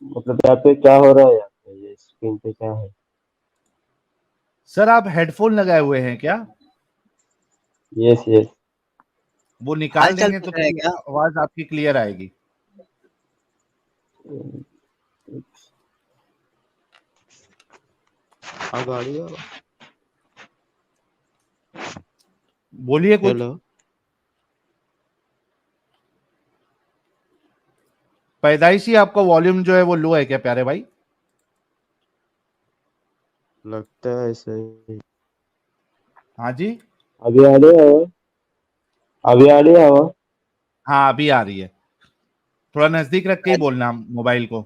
मतलब यहाँ पे क्या हो रहा है, यहाँ पे ये स्क्रीन पे क्या है? सर आप हेडफोन लगाए हुए हैं क्या? Yes yes. वो हाल निकाल चाल देंगे तो पूछ रहे हैं थोड़ी क्या? आवाज आपकी क्लियर आएगी। अब आ रही है? बोलिए कुछ। हेलो। पैदाइशी आपका वॉल्यूम जो है वो लो है क्या प्यारे भाई? लगता है सही। हाँ जी। अभी आ रही है आवाज? अभी आ रही है आवाज? हाँ अभी आ रही है। थोड़ा नजदीक रख के ही बोलना मोबाइल को।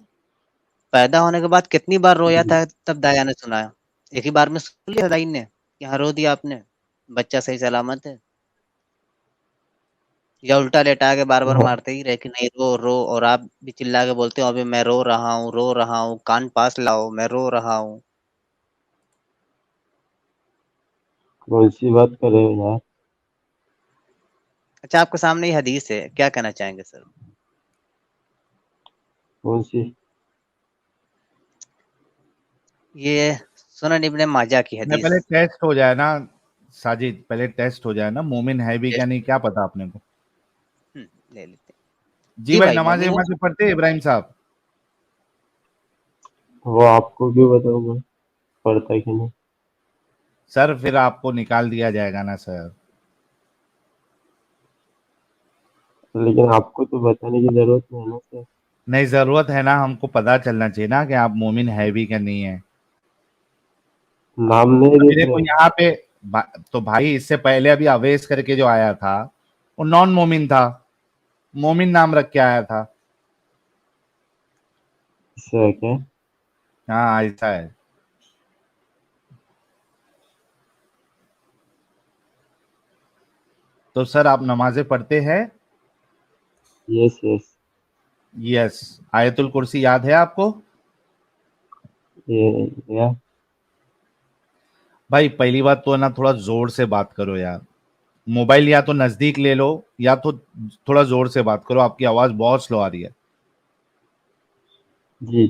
पैदा होने के बाद कितनी बार रोया था तब दाया ने सुनाया? एक ही बार में सुन लिया दाई ने कि हाँ रो दिया आपने, बच्चा सही सलामत है? या उल्टा लेटा के बार बार मारते ही रहे कि नहीं रो रो, और आप भी चिल्ला के बोलते हो अभी मैं रो रहा हूँ, कान पास लाओ मैं रो रहा हूँ। कौन सी बात कर रहे हो यार? अच्छा आपके सामने ही हदीस है, क्या कहना चाहेंगे सर? कौन सी? ये सुनन इब्ने माजा की मैं हदीस। पहले टेस्ट हो जाए ना साजिद, पहले टेस्ट हो जाए ना, मोमिन है भी क्या टेस्ट। नहीं क्या पता अपने को। ले लेते हैं। जी जी भाई, भाई नमाज मोमिन हूँ। नमाज पढ़ते हैं इब्राहिम साहब? वो आपको क्यों बताऊंगा पढ़ता है कि नहीं? सर फिर आपको निकाल दिया जाएगा ना सर। लेकिन आपको तो बताने की जरूरत नहीं है ना सर। नहीं जरूरत है ना, हमको पता चलना चाहिए ना कि आप मोमिन है भी क्या नहीं है। नाम नहीं अभी दिख देखो रहा। यहाँ पे तो भाई इससे पहले अभी अवेश करके जो आया था वो नॉन मोमिन था, मोमिन नाम रख के आया था। इससे है क्या? हाँ ऐसा है। तो सर आप नमाजें पढ़ते हैं? Yes yes. यस। आयतुल कुर्सी याद है आपको? ये या भाई पहली बात तो है ना, थोड़ा जोर से बात करो यार। मोबाइल या तो नजदीक ले लो या तो थोड़ा जोर से बात करो, आपकी आवाज बहुत स्लो आ रही है। जी।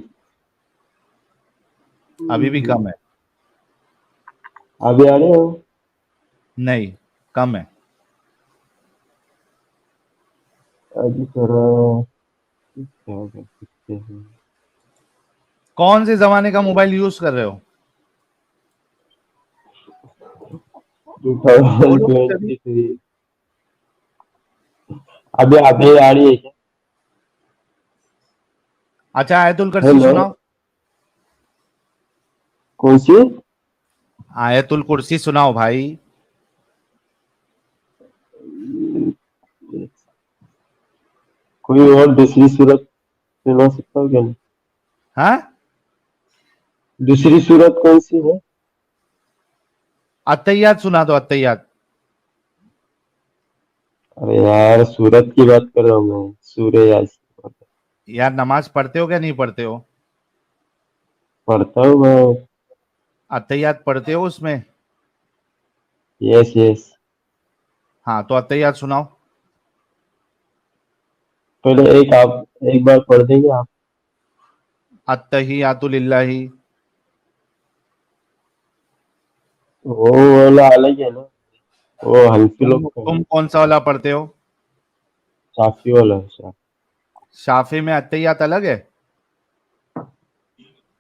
अभी भी कम है। अभी आ रहे हो? नहीं, कम है। अभी थोड़ा क्या कर सकते हैं? कौन से जमाने का मोबाइल यूज कर रहे हो? 2023। बोलो कुछ अभी। अभी अभी आ रही है क्या? अच्छा आयतुल कुर्सी हेलो। सुनाओ। कौन सी? आयतुल कुर्सी सुनाओ भाई। कोई और दूसरी सूरत सुना सकता हूँ क्या नहीं? हाँ। दूसरी सूरत कौन सी है? अत्तहियात सुना दो, अत्तहियात। अरे यार, सूरत की बात कर रहा हूँ मैं, सूर्य यासीन। यार नमाज पढ़ते हो क्या नहीं पढ़ते हो? पढ़ता हूँ मैं। अत्तहियात पढ़ते हो उसमें? Yes yes. हाँ तो अत्तहियात सुनाओ। पहले एक बार पढ़ देंगे आप? अत्तहियातु लिल्लाही। वो वाला अलग है ना, वो हल्की लोग का है। तुम कौन सा वाला पढ़ते हो? साफी वाला है शायद। शाफी में अत्तहियात अलग है?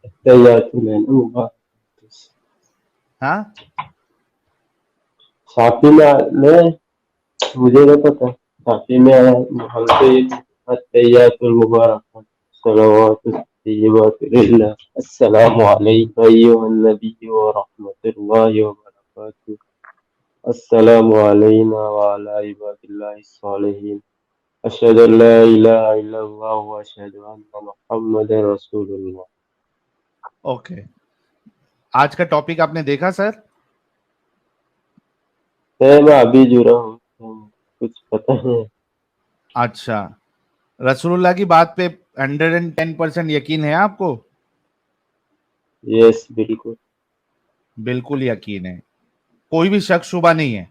तैयार है ना। हाँ। साफी में नहीं, मुझे नहीं पता। साफी में हमसे तैयार मुबारक सलावत तय्यबात अस्सलामु अलैका अय्युहन नबी व रहमतुल्लाहि व बरकातुहू अस्सलामु अलैना व अला इबादिल्लाहिस सालिहीन अशहदु अन ला इलाहा इल्लल्लाह व अशहदु अन्ना मुहम्मदन रसूलुल्लाह। ओके। आज का टॉपिक आपने देखा सर? मैं अभी जुड़ा हूँ तो कुछ पता नहीं। अच्छा। रसूलुल्लाह की बात पे 110% यकीन है आपको? यस बिल्कुल। बिल्कुल यकीन है, कोई भी शक शुबा नहीं है?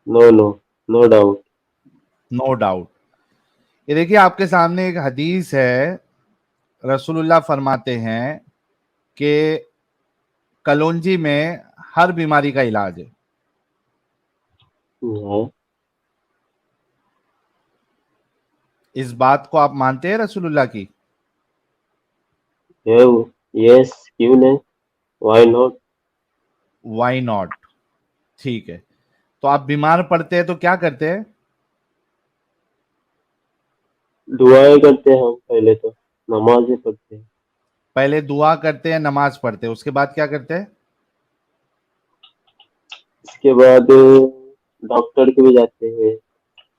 No no, no doubt. No doubt. ये देखिए आपके सामने एक हदीस है, रसूलुल्लाह फरमाते हैं कि कलौंजी में हर बीमारी का इलाज है। हाँ, इस बात को आप मानते हैं रसूलुल्लाह की? यस, क्यों नहीं, व्हाई नॉट। Why not? ठीक है। तो आप बीमार पड़ते हैं तो क्या करते हैं? दुआएं करते हैं हम, पहले तो नमाजें पढ़ते हैं, पहले दुआ करते हैं, नमाज पढ़ते हैं, उसके बाद क्या करते हैं? इसके बाद डॉक्टर के भी जाते हैं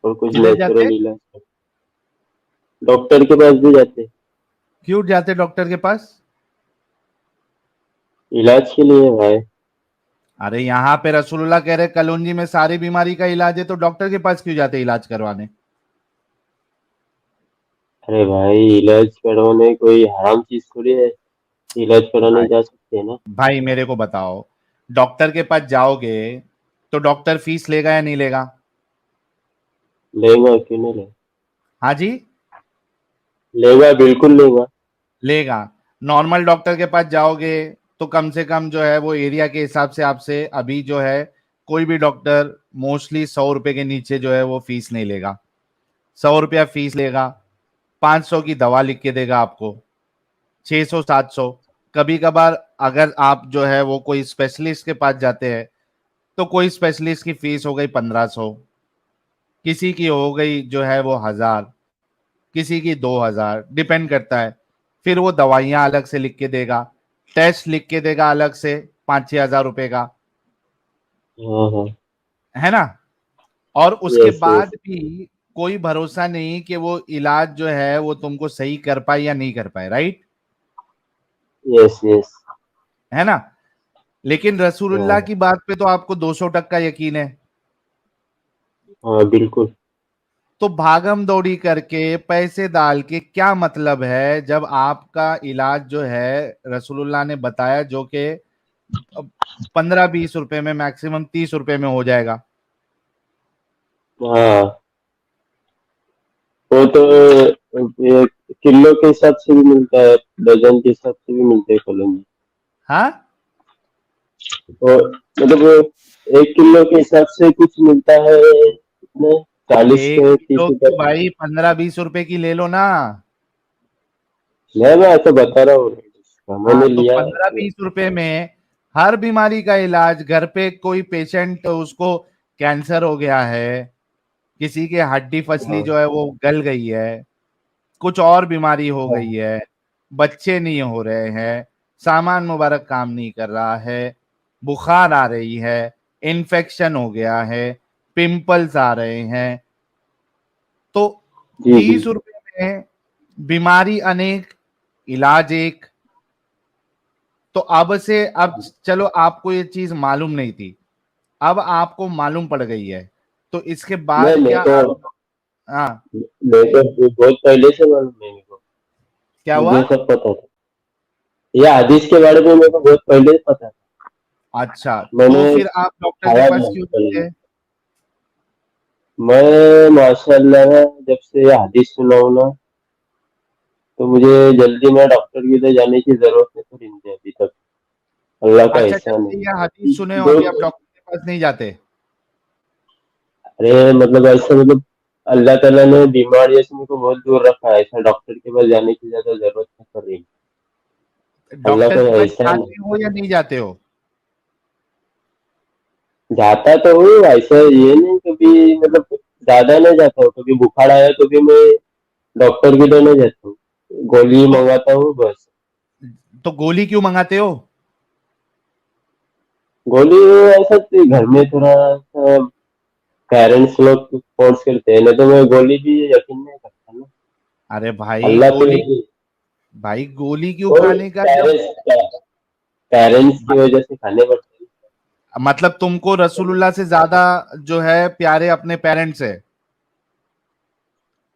और कुछ किधर जाते हैं? नेचुरल इलाज करते हैं। डॉक्टर के पास भी जाते हैं, क्यों जाते हैं डॉक्टर के पास? इलाज के लिए भाई। अरे यहाँ पे रसूलुल्लाह कह रहे कलौंजी में सारी बीमारी का इलाज है, तो डॉक्टर के पास क्यों जाते हैं इलाज करवाने? अरे भाई, इलाज करवाने कोई हराम चीज थोड़ी है, इलाज कराने भाई, जा सकते हैं ना। भाई मेरे को बताओ, डॉक्टर के पास जाओगे तो डॉक्टर फीस लेगा या नहीं लेगा? लेगा, क्यों नहीं लेगा, हाँ जी, लेगा, बिल्कुल लेगा। लेगा। नॉर्मल डॉक्टर के पास जाओगे तो कम से कम जो है वो एरिया के हिसाब से आपसे अभी जो है कोई भी डॉक्टर मोस्टली 100 रुपए के नीचे जो है वो फीस नहीं लेगा। 100 रुपया फीस लेगा, 500 की दवा लिख के देगा आपको, 600 700। कभी कभार अगर आप जो है वो कोई स्पेशलिस्ट के पास जाते हैं तो कोई स्पेशलिस्ट की फीस हो गई 1500, किसी की हो गई जो है वो 1000, किसी की 2000, डिपेंड करता है। फिर वो दवाइयां अलग से लिख के देगा, टेस्ट लिख के देगा अलग से 5-6 हजार रुपए का, हाँ हाँ, है ना? और उसके यस बाद यस, भी कोई भरोसा नहीं कि वो इलाज जो है वो तुमको सही कर पाए या नहीं कर पाए, राइट? यस यस, है ना? लेकिन रसूलुल्लाह हाँ की बात पे तो आपको 200% यकीन है। हाँ, बिल्कुल। तो भागम दौड़ी करके पैसे डाल के क्या मतलब है, जब आपका इलाज जो है रसूलुल्लाह ने बताया जो कि 15-20 रुपए में, मैक्सिमम 30 रुपए में हो जाएगा। हाँ, वो तो ये किलो के हिसाब से भी मिलता है, डजन के हिसाब से भी मिलते हैं कॉलोनी। हाँ, और मतलब 1 किलो के हिसाब से कुछ मिलता है, कितने, 40 एक के, किलो 30 की का। भाई 15-20 रुपए की ले लो ना। मैं ऐसा बता रहा हूँ, हाँ, मैंने तो लिया। 15-20 रुपए में हर बीमारी का इलाज। घर पे कोई पेशेंट उसको कैंसर हो गया है, किसी के हड्डी फसली हाँ जो है वो गल गई है, कुछ और बीमारी हो हाँ गई है, बच्चे नहीं हो रहे हैं, सामान मुबारक काम नहीं कर रहा है, बुखार आ रही है, इन्फेक्शन हो गया है, पिंपल्स आ रहे हैं, तो जी जी। 30 रुपए में बीमारी अनेक, इलाज एक। तो अब से, अब चलो आपको ये चीज मालूम नहीं थी, अब आपको मालूम पड़ गई है, तो इसके मैं बाद मेरे क्या आप? को हाँ, मेरे को बहुत पहले से मालूम है, मेरे को, क्या हुआ? मुझे सब पता था। ये हदीस के बारे में मेरे को बहुत पहले से पता था। अच्छा, तो मैंने फिर आप डॉक्टर के खाया भी पास है क्यों पहले। जाते? मैं माशाल्लाह ना, जब से ये हदीस सुना हूं ना, तो मुझे जल्दी में डॉक्टर की तरह जाने की जरूरत नहीं पड़ी मुझे अभी तक। अल्लाह का अच्छा, जब एहसान से है। ये हदीस सुने हो दो, अभी आप डॉक्टर के पास नहीं जाते? अरे मतलब ऐसा, मतलब अल्लाह ताला ने बीमारियों से मुझको बहुत दूर रखा है, ऐसा डॉक्टर के पास जाने की ज्यादा जरूरत नहीं पड़ रही। अल्लाह डॉक्टर का के पास एहसान है। जाते हो या नहीं जाते हो? जाता तो हूँ, ऐसा ये नहीं कभी, मतलब ज्यादा नहीं जाता हूँ। कभी बुखार आया तो भी मैं डॉक्टर की तरह नहीं जाता हूँ, गोली तो मंगाता हूँ बस। तो गोली क्यों मंगाते हो? गोली ऐसा तो घर में थोड़ा सा पेरेंट्स लोग फोर्स करते हैं, नहीं तो मैं गोली भी यकीन नहीं करता ना। अरे भाई अल्लाह पे, गोली, भाई गोली क्यों और खाने का जब, पेरेंट्स पेरेंट्स की वजह से खाने पड़ते हैं। मतलब तुमको रसूलुल्लाह से ज्यादा जो है प्यारे अपने पेरेंट्स है?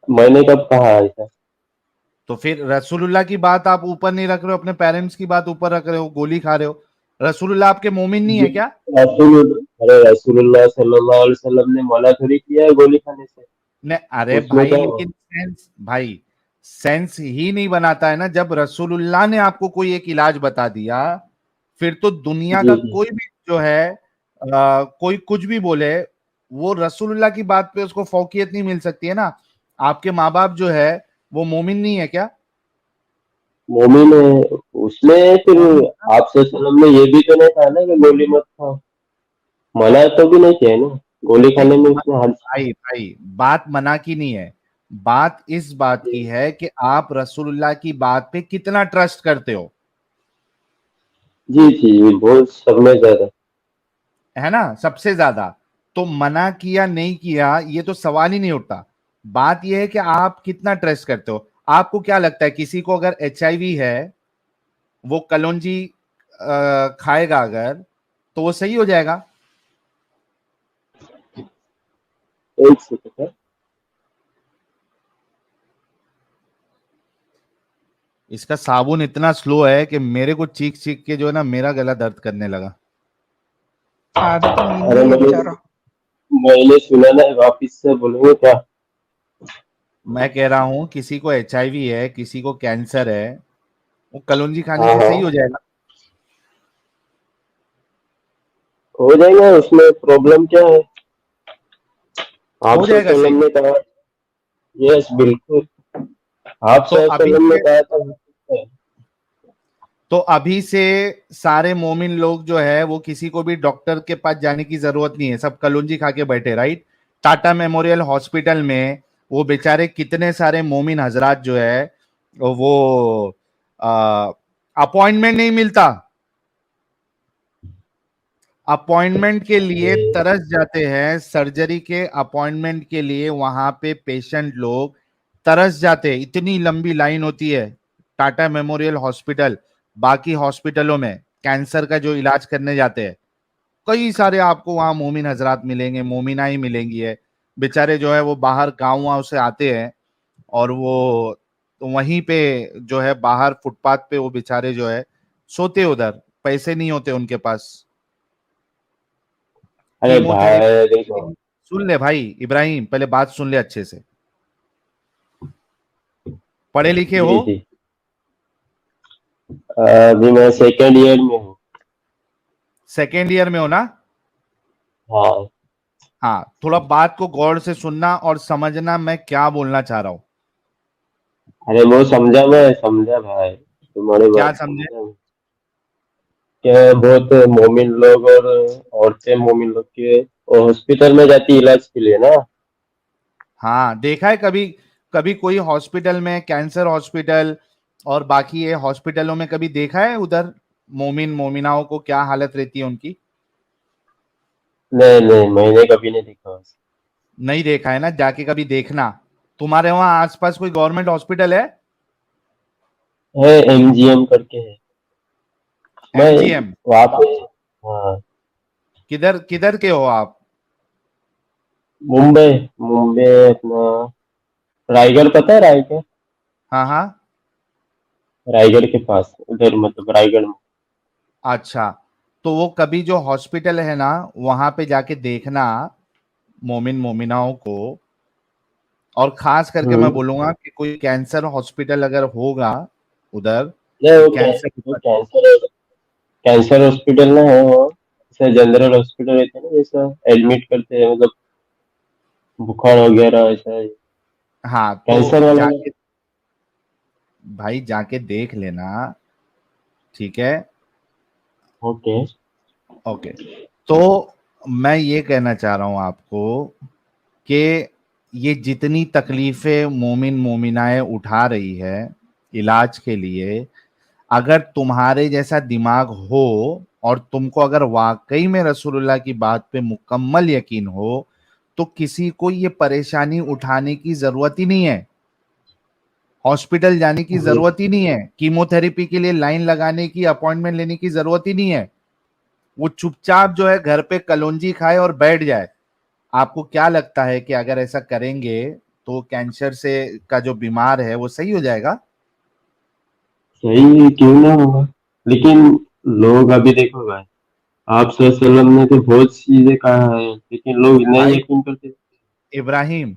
मैंने कब कहा ऐसा? तो फिर रसूलुल्लाह की बात आप ऊपर नहीं रख रहे हो, अपने पेरेंट्स की बात ऊपर रख रहे हो, गोली खा रहे हो। रसूलुल्लाह आपके मोमिन नहीं है क्या? अरे रसूलुल्लाह सल्लल्लाहु अलैहि वसल्लम ने मना थोड़ी किया है गोली खाने से। ने, अरे उसमें भाई क्या, लेकिन सेंस भाई, सेंस ही नहीं बनाता है ना। जब रसूलुल्लाह ने आपको कोई एक इलाज बता दिया, फिर तो दुनिया जी का जी कोई भी जो है कोई कुछ भी बोले, वो रसूलुल्लाह की बात पे उसको फौकियत नहीं मिल सकती है ना। आपके माँ बाप जो है वो मोमिन नहीं है क्या? मोमिन है उसमें। फिर मोमिन है ना? आप सल्लम ने ये भी तो नहीं कहा ना कि गोली मत खाओ, मना तो भी नहीं किया है ना, गोली नहीं खाने में म- उसमें हर्ज। भाई भाई, बात मना की नहीं है, बात इस बात जी की है कि आप रसूलुल्लाह की बात पे कितना ट्रस्ट करते हो, जी जी, बहुत सब में ज्यादा। है ना, सबसे ज्यादा। तो मना किया नहीं किया ये तो सवाल ही नहीं उठता। बात यह है कि आप कितना ट्रस्ट करते हो। आपको क्या लगता है किसी को अगर एचआईवी है, वो कलौंजी खाएगा अगर, तो वो सही हो जाएगा? एक सेकंड है। इसका साबुन इतना स्लो है कि मेरे को चीख चीख के जो है ना मेरा गला दर्द करने लगा। आधा तो नींद में अरे ही है मैंने बेचारा। मैंने सुना ना, वापिस से बोलूंगा क्या? मैं कह रहा हूं किसी को एचआईवी है, किसी को कैंसर है, वो कलौंजी खाने हाँ से सही हाँ, हो जाएगा। हो जाएगा। उसमें प्रॉब्लम क्या है? आप हो जाएगा सही। सल्लम ने कहा। यस बिल्कुल। आप तो अभी सल्लम ने से कहा था। तो अभी से सारे मोमिन लोग जो है वो किसी को भी डॉक्टर के पास जाने की जरूरत नहीं है, सब कलौंजी खा के बैठे, राइट? टाटा मेमोरियल हॉस्पिटल में वो बेचारे कितने सारे मोमिन हजरात जो है वो अपॉइंटमेंट नहीं मिलता, अपॉइंटमेंट के लिए तरस जाते हैं, सर्जरी के अपॉइंटमेंट के लिए वहां पे पेशेंट लोग तरस जाते हैं, इतनी लंबी लाइन होती है टाटा मेमोरियल हॉस्पिटल। बाकी हॉस्पिटलों में कैंसर का जो इलाज करने जाते हैं, कई सारे आपको वहां मोमिन हजरात मिलेंगे, मोमिना ही मिलेंगी है। बेचारे जो है वो बाहर गाँव वाँव से आते हैं, और वो तो वहीं पे जो है बाहर फुटपाथ पे वो बेचारे जो है सोते उधर, पैसे नहीं होते उनके पास। अरे भाई देखो। कीमोथेरेपी, सुन ले भाई इब्राहिम, पहले बात सुन ले अच्छे से। पढ़े लिखे हो? जी जी। अभी मैं सेकेंड ईयर में हूँ। सेकेंड ईयर में हो ना? हाँ। हाँ, थोड़ा बात को गौर से सुनना और समझना मैं क्या बोलना चाह रहा हूँ। अरे वो समझा, मैं समझा भाई, तुम्हारी क्या बात समझे? समझा मैं। क्या बहुत मोमिन लोग और औरतें मोमिन लोग के हॉस्पिटल में जाती इलाज के लिए ना। हाँ, देखा है कभी? कभी कोई हॉस्पिटल में, कैंसर हॉस्पिटल और बाकी ये हॉस्पिटलों में कभी देखा है उधर मोमिन मोमिनाओं को क्या हालत रहती है उनकी? नहीं नहीं, मैंने कभी नहीं देखा उसे। नहीं देखा है ना, जाके कभी देखना। तुम्हारे वहां आसपास कोई गवर्नमेंट हॉस्पिटल है? है, एमजीएम करके है। मैं एमजीएम? वहाँ पे। हाँ। किधर किधर के हो आप? मुंबई। मुंबई अपना रायगढ़, पता है रायगढ़? हाँ हाँ। रायगढ़ के पास उधर, मतलब रायगढ़ में। अच्छा, तो वो कभी जो हॉस्पिटल है ना वहां पे जाके देखना मोमिन मोमिनाओं को। और खास करके मैं हम्म। बोलूंगा कि कोई कैंसर हॉस्पिटल अगर होगा उधर, नहीं, तो वो कैंसर वो कैंसर कैंसर हॉस्पिटल ना है वो। जैसे जनरल हॉस्पिटल रहते हैं ना, जैसा एडमिट करते हैं, मतलब बुखार वगैरह ऐसा है। हाँ, तो कैंसर वाला ना। जाके भाई जाके देख लेना, ठीक है? ओके। ओके। तो मैं ये कहना चाह रहा हूं आपको कि ये जितनी तकलीफें मोमिन मोमिनाएं उठा रही है इलाज के लिए, अगर तुम्हारे जैसा दिमाग हो और तुमको अगर वाकई में रसूलुल्लाह की बात पे मुकम्मल यकीन हो, तो किसी को ये परेशानी उठाने की जरूरत ही नहीं है, हॉस्पिटल जाने की जी। जरूरत ही नहीं है, कीमोथेरेपी के लिए लाइन लगाने की, अपॉइंटमेंट लेने की जरूरत ही नहीं है। वो चुपचाप जो है घर पे कलौंजी खाए और बैठ जाए। आपको क्या लगता है कि अगर ऐसा करेंगे तो कैंसर से का जो बीमार है वो सही हो जाएगा? सही क्यों ना होगा, लेकिन लोग अभी देखो भाई, आप वसल्लम ने तो बहुत चीजें कहा है, लेकिन लोग नहीं भाई यकीन करते। इब्राहिम,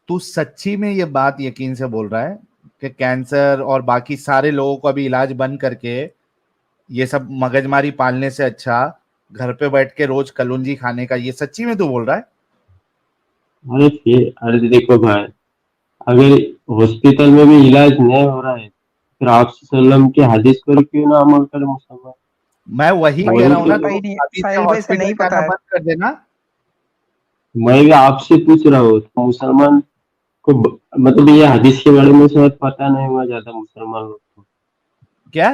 तू सच्ची में ये बात यकीन से बोल रहा है कि कैंसर और बाकी सारे लोगों को अभी इलाज बंद करके ये सब मगजमारी पालने से अच्छा घर पे बैठ के रोज कलौंजी खाने का, ये सच्ची में तू बोल रहा है? अरे देखो भाई, अगर हॉस्पिटल में भी इलाज नहीं हो रहा है, फिर आप सल्लम के हदीस पर क्यों ना अमल करे मुसलमान? मैं वही भाई कह रहा वही हूँ ना, तो भाई तो नहीं, अभी से साहिल भाई से हॉस्पिटल नहीं जाना पता है। बंद कर देना। मैं भी आपसे पूछ रहा हूँ, तो मुसलमान को मतलब ये हदीस के बारे में शायद पता नहीं हुआ ज्यादा मुसलमान लोग को। क्या?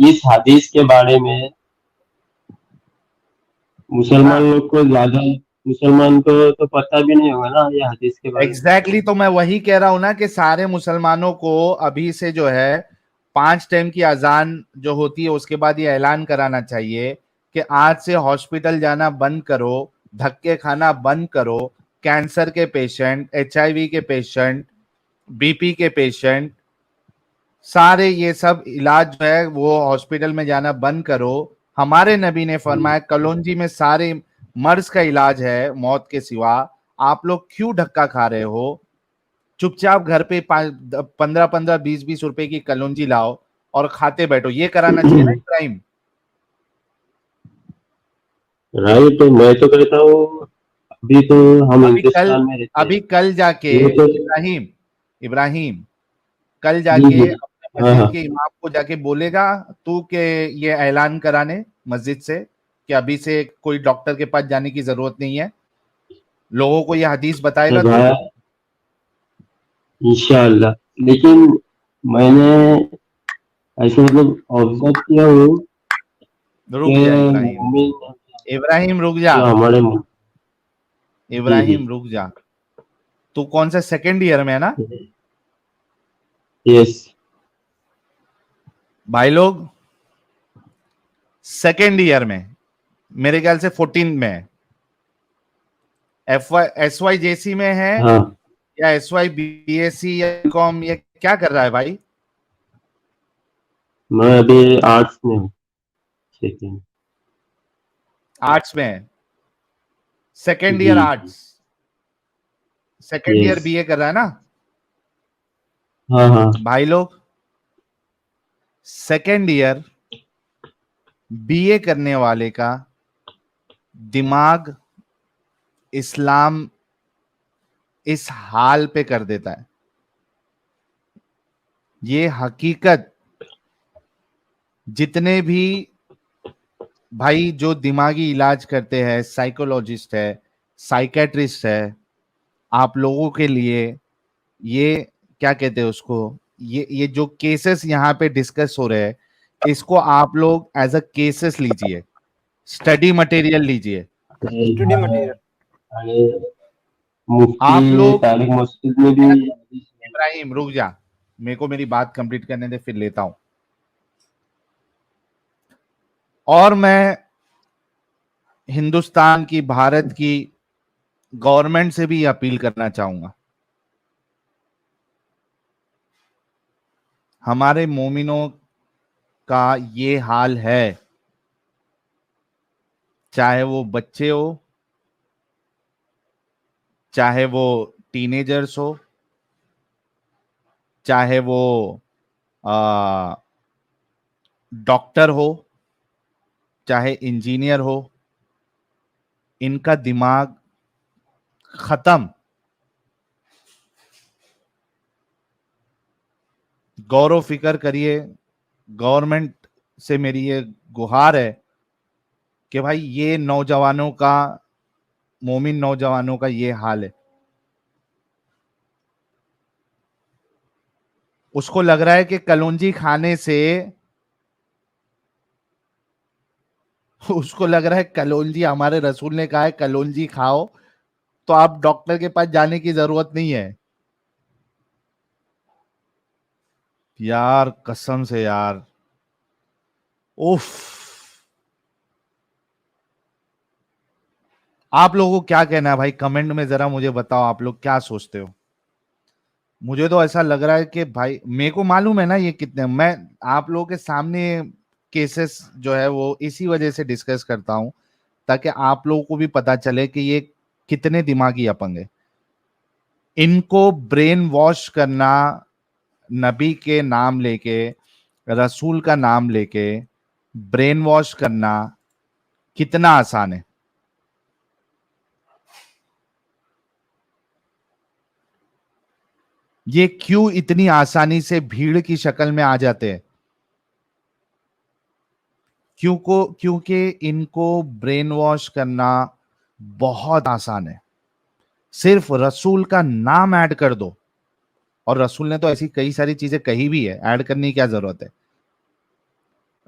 इस हदीस के बारे में मुसलमान हाँ, लोग को ज्यादा, मुसलमान को तो पता भी नहीं होगा ना ये हदीस के बारे में। एग्जैक्टली तो मैं वही कह रहा हूं ना कि सारे मुसलमानों को अभी से जो है 5 टाइम की अजान जो होती है उसके बाद ये ऐलान कराना चाहिए कि आज से हॉस्पिटल जाना बंद करो, धक्के खाना बंद करो। कैंसर के पेशेंट, HIV के पेशेंट, BP के पेशेंट, सारे ये सब इलाज जो है वो हॉस्पिटल में जाना बंद करो। हमारे नबी ने फरमाया कलौंजी में सारे मर्ज का इलाज है मौत के सिवा। आप लोग क्यों धक्का खा रहे हो? चुपचाप घर पे 15-15, 20-20 रुपए की कलौंजी लाओ और खाते बैठो। ये कराना चाहिए ना इब्राहिम? राइट, तो मैं तो कहता हूँ अभी तो हम अभी कल हिंदुस्तान में रहते हैं। अभी कल जाके ये तो इब्राहिम इब्राहिम कल जी जाके जी। अपने हाँ मस्जिद हाँ। के इमाम को जाके बोलेगा तू के ये ऐलान कराने मस्जिद से कि अभी से कोई डॉक्टर के पास जाने की जरूरत नहीं है। लोगों को ये हदीस तो बताएगा तू। भाई इंशाअल्लाह, लेकिन मैंने ऐसे मतलब ऑब्जर्व किया हूँ कि रुक जा इब्राहिम, मोमिन इब्राहिम रुक जा, जो हमारे जी जी। इब्राहिम रुक जा। तू कौन सा सेकंड ईयर में है ना? यस। भाई लोग सेकेंड ईयर में, मेरे ख्याल से 14 में है। SYJC में है हाँ, या SYBSc या कॉम, ये क्या कर रहा है भाई? मैं अभी आर्ट्स में हूँ, सेकेंड। आर्ट्स में है, सेकेंड जी ईयर जी। Arts, second year yes. BA कर रहा है ना? हाँ हाँ। भाई लोग सेकेंड ईयर BA करने वाले का दिमाग इस्लाम इस हाल पे कर देता है। ये हकीकत, जितने भी भाई जो दिमागी इलाज करते हैं, साइकोलॉजिस्ट है, साइकेट्रिस्ट है, आप लोगों के लिए ये क्या कहते हैं उसको, ये जो केसेस यहाँ पे डिस्कस हो रहे हैं, इसको आप लोग एज अ केसेस लीजिए, स्टडी मटेरियल लीजिए। Study material. अरे आप मुफ्ती लोग तारिक मस्जिद में भी इब्राहिम रुक जा, मेरे को मेरी बात कंप्लीट करने दे, फिर लेता हूं। और मैं हिंदुस्तान की, भारत की गवर्नमेंट से भी अपील करना चाहूंगा, हमारे मोमिनों का ये हाल है, चाहे वो बच्चे हो, चाहे वो टीनेजर्स हो, चाहे वो डॉक्टर हो, चाहे इंजीनियर हो, इनका दिमाग खत्म। गौरव फिक्र करिए। गवर्नमेंट से मेरी ये गुहार है कि भाई ये नौजवानों का, मोमिन नौजवानों का ये हाल है। उसको लग रहा है कि कलौंजी खाने से, उसको लग रहा है कलौंजी, हमारे रसूल ने कहा है कलौंजी खाओ तो आप डॉक्टर के पास जाने की जरूरत नहीं है। यार कसम से यार, उफ। आप लोगों को क्या कहना है भाई? कमेंट में जरा मुझे बताओ, आप लोग क्या सोचते हो? मुझे तो ऐसा लग रहा है कि भाई, मेरे को मालूम है ना ये कितने, मैं आप लोगों के सामने केसेस जो है वो इसी वजह से डिस्कस करता हूं ताकि आप लोगों को भी पता चले कि ये कितने दिमागी अपंग है। इनको ब्रेन वॉश करना, नबी के नाम लेके, रसूल का नाम लेके ब्रेन वॉश करना कितना आसान है। ये क्यों इतनी आसानी से भीड़ की शक्ल में आ जाते हैं? क्योंकि इनको ब्रेन वॉश करना बहुत आसान है। सिर्फ रसूल का नाम ऐड कर दो, और रसूल ने तो ऐसी कई सारी चीजें कही भी है, ऐड करने की क्या जरूरत है।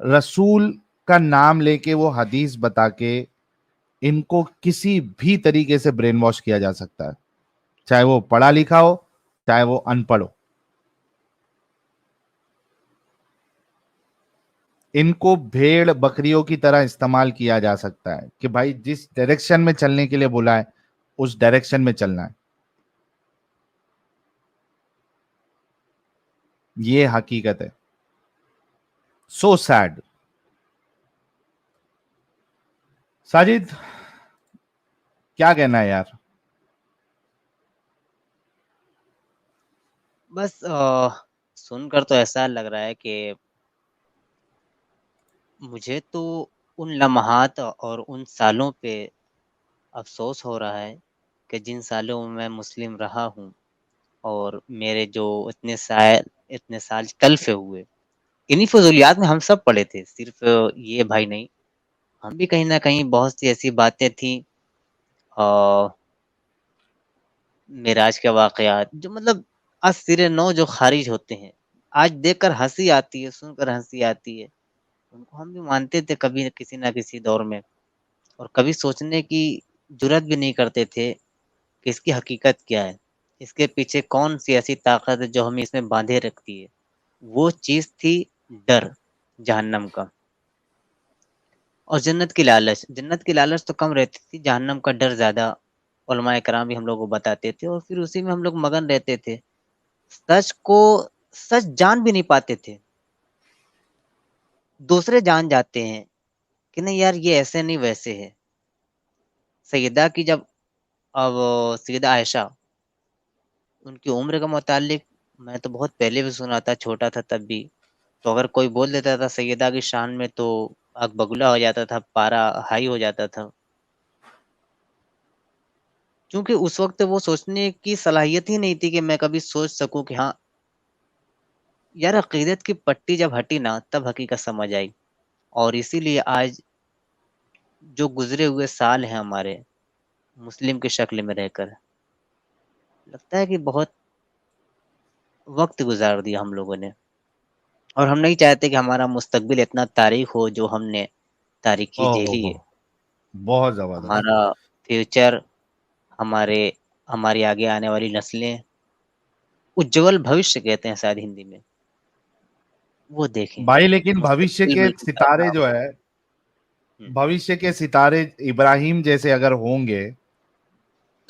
रसूल का नाम लेके वो हदीस बता के इनको किसी भी तरीके से ब्रेन वॉश किया जा सकता है, चाहे वो पढ़ा लिखा हो, चाहे वो अनपढ़ हो। इनको भेड़ बकरियों की तरह इस्तेमाल किया जा सकता है कि भाई जिस डायरेक्शन में चलने के लिए बोला है उस डायरेक्शन में चलना है। ये हकीकत है। So sad. साजिद, क्या कहना है यार? बस सुनकर तो ऐसा लग रहा है कि मुझे तो उन लम्हात और उन सालों पे अफ़सोस हो रहा है कि जिन सालों में मैं मुस्लिम रहा हूँ और मेरे जो इतने साल तल्फ़ हुए, इन्हीं फ़ुज़ूलियात में हम सब पड़े थे, सिर्फ़ ये भाई नहीं। हम भी कहीं न कहीं बहुत सी ऐसी बातें थी मेराज के वाक़यात जो मतलब आज सिरे नौ जो ख़ारिज होते हैं, आज देखकर हँसी आती है, सुनकर हँसी आती है। उनको हम भी मानते थे कभी किसी न किसी दौर में, और कभी सोचने की जुर्अत भी नहीं करते थे कि इसकी हकीकत क्या है? इसके पीछे कौन-सी ऐसी ताकत है जो हमें इसमें बाँधे रखती है? वो चीज़ थी डर जहन्नम का, और जन्नत की लालच तो कम रहती थी, जहन्नम का डर ज़्यादा उलमाए कराम भी हम लोगों को बताते थे, और फिर उसी में हम लोग मगन रहते थे। सच को सच जान भी नहीं पाते थे। दूसरे जान जाते हैं कि नहीं यार ये ऐसे नहीं वैसे है। सैयदा की जब अब सैयदा आयशा, उनकी उम्र के मुतालिक मैं तो बहुत पहले भी सुना था, छोटा था तब भी। तो अगर कोई बोल देता था सैयदा की शान में तो आग बगुला हो जाता था, पारा हाई हो जाता था। क्योंकि उस वक़्त वो सोचने की सलाहियत ही नहीं थी कि मैं कभी सोच सकूँ कि हाँ, यार अक़ीदत की पट्टी जब हटी ना तब हकीकत समझ आई। और इसीलिए आज जो गुज़रे हुए साल हैं हमारे, मुस्लिम की शक्ल में रहकर, लगता है कि बहुत वक़्त गुज़ार दिया हम लोगों ने, और हम नहीं चाहते कि हमारा मुस्तकबिल इतना तारीक हो जो हमने तारीकी ओहो, झेली है। बहुत जबरदस्त। हमारा फ्यूचर, हमारे हमारी आगे आने वाली नस्लें, उज्ज्वल भविष्य कहते हैं शायद हिंदी में, वो देखें। भाई लेकिन भविष्य मुस्तकबिल के बिल्कुल सितारे खराब जो हो। है, हुँ। भविष्य के सितारे इब्राहिम जैसे अगर होंगे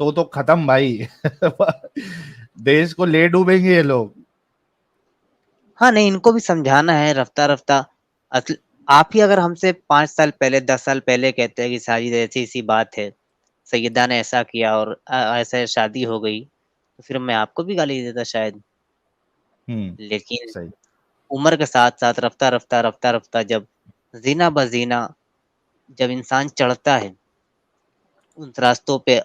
तो खत्म भाई। देश को ले डूबेंगे ये लोग। हाँ, नहीं इनको भी समझाना है रफ्ता-रफ्ता। असल आप ही अगर हमसे 5 साल पहले, 10 साल पहले कहते हैं कि साजिद ऐसी-ऐसी बात है, सैयदा ने ऐसा किया और ऐसे शादी हो गई, तो फिर मैं आपको भी गाली देता शायद। लेकिन सही। उम्र के साथ-साथ रफ्ता-रफ्ता जब ज़ीना-ब-ज़ीना जब इंसान चढ़ता है, उन रास्तों पे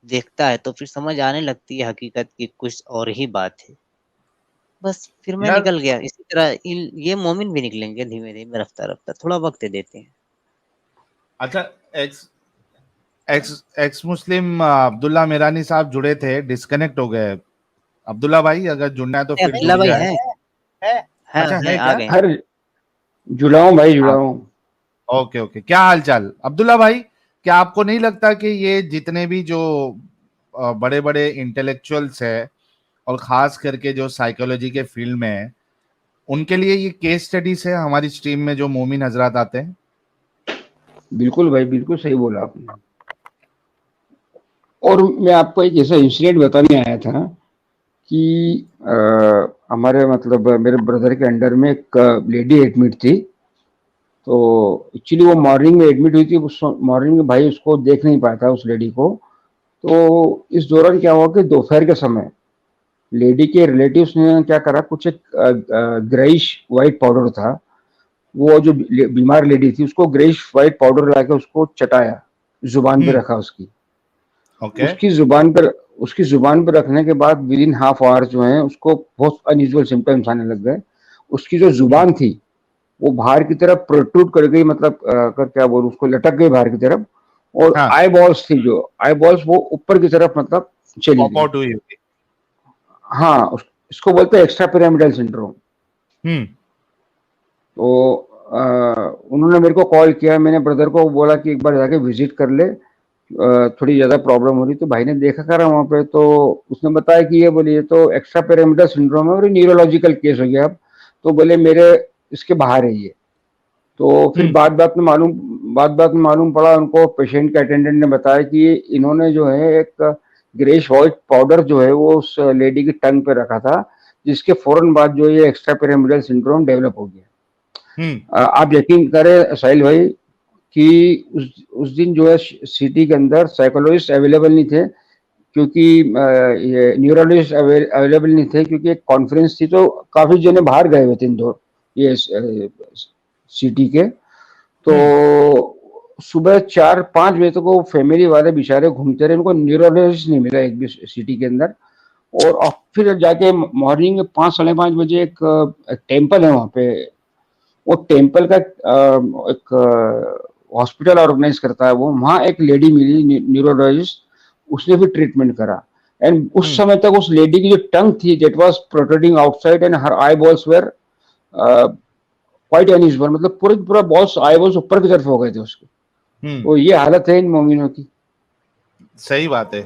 देखता है, तो फिर समझ आने लगती है हकीकत की कुछ और ही बात है। बस फिर मैं यार निकल गया। इसी तरह ये मोमिन भी निकलेंगे धीमे-धीमे, रफ्ता-रफ्ता, थोड़ा वक़्त देते हैं। अच्छा, एक्स एक्स एक्स मुस्लिम अब्दुल्ला मेरानी साहब जुड़े थे, डिस्कनेक्ट हो गए। अब्दुल्ला भाई अगर जुड़ना है तो नहीं, फिर अब्दुल्ला जुड़ भाई जाए। हैं। अच्छा, है आ क्या? गए हैं। हर जुड़ा हूँ भाई, जुड़ा हाँ, हूँ। Okay okay. क्या हाल चाल अब्दुल्ला भाई? क्या आपको नहीं लगता कि ये जितने भी जो बड़े बड़े इंटेलेक्चुअल्स है, और खास करके जो साइकोलॉजी के फील्ड में है, उनके लिए ये केस स्टडीज है हमारी स्ट्रीम में जो मोमिन हजरात आते हैं? बिल्कुल भाई, बिल्कुल सही बोला आपने। और मैं आपको एक ऐसा इंसिडेंट बताने आया था कि हमारे मतलब मेरे ब्रदर के अंडर में एक लेडी एडमिट थी। तो एक्चुअली वो मॉर्निंग में एडमिट हुई थी। मॉर्निंग में भाई उसको देख नहीं पाया था, उस लेडी को। तो इस दौरान क्या हुआ कि दोपहर के समय लेडी के रिलेटिव्स ने क्या करा, कुछ एक ग्रेइश वाइट पाउडर था, वो जो बीमार लेडी थी उसको ग्रेइश वाइट पाउडर लाके उसको चटाया, जुबान पे रखा उसकी। ओके उसकी जुबान पर रखने के बाद विद इन हाफ आवर जो है उसको बहुत अनयूजुअल सिम्टम्स आने लग गए। उसकी जो जुबान थी वो बाहर की तरफ प्रोट्रूड कर गई, मतलब कर क्या बोलूं, उसको लटक गई बाहर की तरफ, और हाँ। आई बॉल्स थी, जो आई बॉल्स वो ऊपर की तरफ मतलब चली पॉप गई। आउट हुई होगी। हाँ, इसको बोलते हैं एक्स्ट्रा पिरामिडल सिंड्रोम। तो उन्होंने मेरे को कॉल किया, मैंने ब्रदर को बोला कि एक बार जाके विजिट कर ले, थोड़ी ज्यादा प्रॉब्लम हो रही। तो भाई ने देखा करा वहाँ पे, तो उसने बताया कि ये बोले ये तो एक्स्ट्रा पिरामिडल सिंड्रोम है और न्यूरोलॉजिकल केस हो गया अब। तो बोले मेरे इसके बाहर है ये। तो फिर बात में मालूम पड़ा उनको, पेशेंट के अटेंडेंट ने बताया कि इन्होंने जो है एक ग्रेश व्हाइट पाउडर जो है वो उस लेडी की टंग पे रखा था, जिसके फौरन बाद जो ये एक्स्ट्रा पिरामिडल सिंड्रोम डेवलप हो गया। आप यकीन करें साहिल भाई कि उस दिन जो है सिटी के अंदर साइकोलॉजिस्ट अवेलेबल नहीं थे, क्योंकि ये न्यूरोलॉजिस्ट अवेलेबल नहीं थे, क्योंकि एक कॉन्फ्रेंस थी तो काफी जने बाहर गए हुए थे इंदौर ये सिटी के। तो सुबह 4-5 बजे तक वो फैमिली वाले बेचारे घूमते रहे, उनको न्यूरोलॉजिस्ट नहीं मिला एक भी सिटी के अंदर। और फिर जाके मॉर्निंग में 5-5:30 बजे एक टेम्पल है वहाँ पे, वो टेम्पल का एक हॉस्पिटल ऑर्गेनाइज करता है वो, वहाँ एक लेडी मिली न्यूरोलॉजिस्ट, उसने भी ट्रीटमेंट करा। एंड उस समय तक उस लेडी की जो टंग थी that was protruding outside and her eyeballs were quite unusual, मतलब पूरा बॉल्स आई बॉल्स ऊपर की तरफ हो गए थे उसके। तो ये हालत है इन मोमिनों की। सही बात है।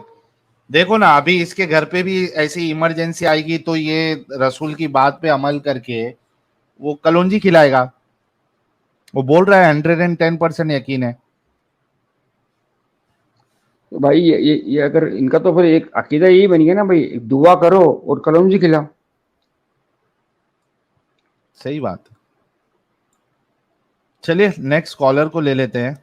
देखो ना, अभी इसके घर पे भी ऐसी इमरजेंसी आएगी तो ये रसूल की बात पे अमल करके वो कलौंजी खिलाएगा। वो बोल रहा है 110% यकीन है। तो भाई ये अगर इनका तो फिर एक अकीदा यही बन गया ना भाई, दुआ करो और कलौंजी खिलाओ। सही बात। चलिए नेक्स्ट कॉलर को ले लेते हैं।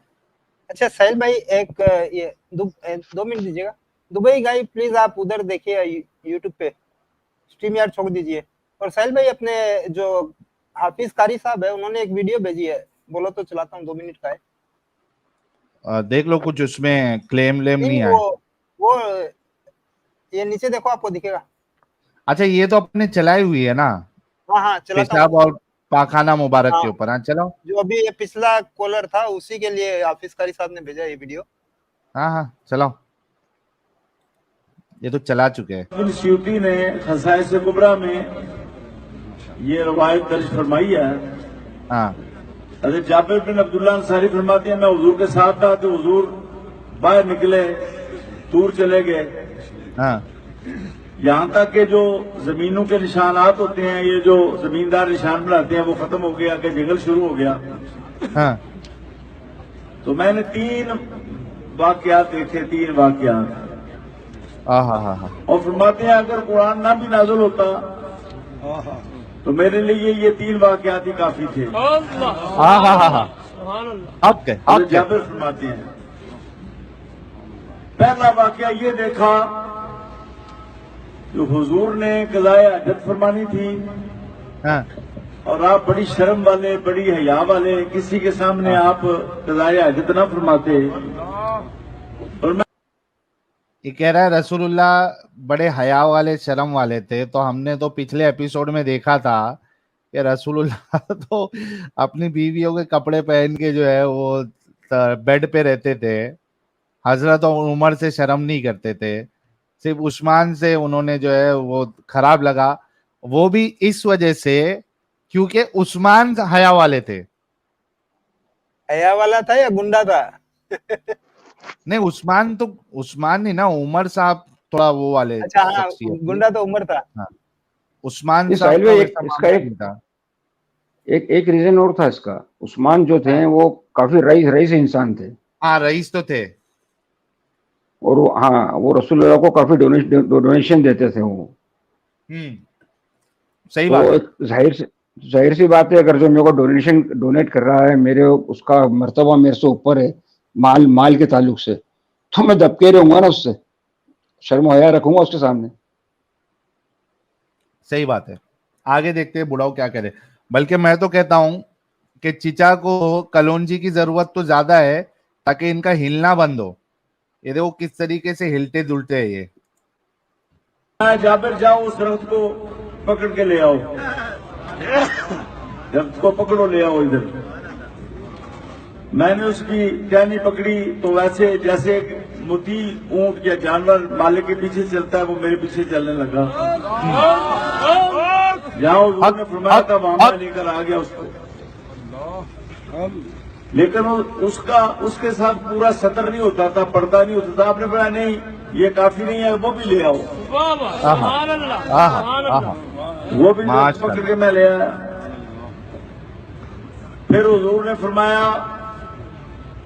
अच्छा साहिल भाई, एक ये 2 मिनट दीजिएगा। दुबई गाई प्लीज आप उधर देखिए यूट्यूब पे, स्ट्रीम यार्ड छोड़ दीजिए। और साहिल भाई, अपने जो हाफिज कारी साहब है उन्होंने एक वीडियो भेजी है, बोलो तो चलाता हूँ, 2 मिनट का है। देख लो, कुछ उसमें क्लेम नहीं आए। वो ये नीचे देखो, आपको दिखेगा। अच्छा, ये तो अपने चलाई हुई है ना? हाँ चलाता पेशाब और पाखाना मुबारक के ऊपर। हाँ चलो, जो अभी ये पिछला कॉलर था उसी के लिए हाफिज कारी साहब ने भेजा ये वीडियो। हाँ चलो, ये तो चला चुके हैं। स्यूती ने खसाइस कुबरा में ये रवायत दर्ज फरमाई है। हाँ, हज़रत जाबिर बिन अब्दुल्लाह अंसारी फरमाते हैं, मैं हुजूर के साथ था तो हुजूर बाहर निकले, दूर चले गए। हाँ, यहाँ तक के जो जमीनों के निशानात होते हैं, ये जो जमींदार निशान बनाते हैं, वो खत्म हो गया कि जंगल शुरू हो गया। हाँ, तो मैंने 3 वाकयात देखे, 3 वाकयात। हाँ, और फरमाते हैं अगर कुरान ना भी नाजुल होता तो मेरे लिए ये 3 वाकयात ही काफी थे। हाँ, जाबिर फरमाते हैं, पहला वाकया ये देखा जो हुजूर ने कज़ाए हाजत फरमानी थी। हाँ, और आप बड़ी शर्म वाले, बड़ी हया वाले, किसी के सामने आप कज़ाए हाजत ना फरमाते। और मैं ये कह रहा है रसूलुल्लाह बड़े हया वाले, शर्म वाले थे। तो हमने तो पिछले एपिसोड में देखा था कि रसूलुल्लाह तो अपनी बीवियों के कपड़े पहन के जो है वो बेड पे रहते थे। हजरत उमर से शर्म नहीं करते थे, सिर्फ उस्मान से उन्होंने जो है वो खराब लगा। वो भी इस वजह से क्योंकि उस्मान हया वाले थे। हया वाला था या गुंडा था? नहीं, उस्मान नहीं ना, उमर साहब थोड़ा वो वाले। अच्छा हाँ, गुंडा तो उमर था। हाँ, उस्मान इसका एक रीजन और था इसका। उस्मान जो थे वो काफी रईस इंसान थे। हाँ, रईस तो थे। और वो रसूलुल्लाह को काफी डोनेशन देते थे वो। सही तो बात है। जाहिर सी बात है, अगर जो मेरे को डोनेट कर रहा है, मेरे उसका मर्तबा मेरे से ऊपर है माल के ताल्लुक से, तो मैं दबके रहूंगा ना उससे। शर्म हया रखूंगा उसके सामने। सही बात है। आगे देखते हैं बुढ़ाऊ क्या करे। बल्कि मैं तो कहता हूं कि चिचा को कलोंजी की जरूरत तो ज्यादा है, ताकि इनका हिलना बंद हो। ये देखो किस तरीके से हिलते जुलते हैं ये। जाबिर जाओ उस दरख्त को पकड़ के ले आओ, दरख्त को पकड़ो ले आओ इधर। मैंने उसकी टहनी पकड़ी तो वैसे जैसे मुती ऊंट या जानवर मालिक के पीछे चलता है, वो मेरे पीछे चलने लगा। जहां हुजूर ने फरमाया था वहां मैं लेकर आ गया उसको, लेकिन उसका उसके साथ पूरा सतर नहीं होता था, पर्दा नहीं होता था। आपने बोला नहीं ये काफी नहीं है, वो भी ले आओ। वो भी पकड़ के मैं ले आया। फिर हुजूर ने फरमाया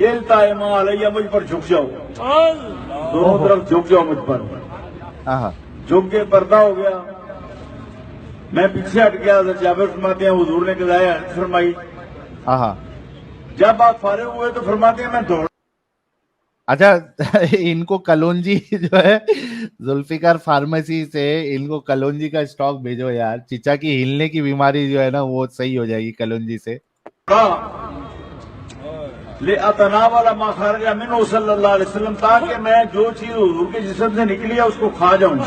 इल्ताइमा अलैया, मुझ पर झुक जाओ, दोनों तरफ झुक जाओ मुझ पर। झुक के पर्दा हो गया, मैं पीछे हट गया। जाबिर फरमाते हैं हुजूर ने गिलाया फरमाई। जब आप फारिग हुए तो फरमाते हैं मैं दौड़। अच्छा इनको कलोंजी जो है जुल्फिकार फार्मेसी से इनको कलोंजी का स्टॉक भेजो यार। चिचा की हिलने की बीमारी जो है ना वो सही हो जाएगी कलोंजी से। ले अतना वाला माखारजा मिनो सल्लल्लाहु अलैहि वसल्लम, ताकि मैं जो चीज हुजूर के जिस्म से निकली है उसको खा जाऊं।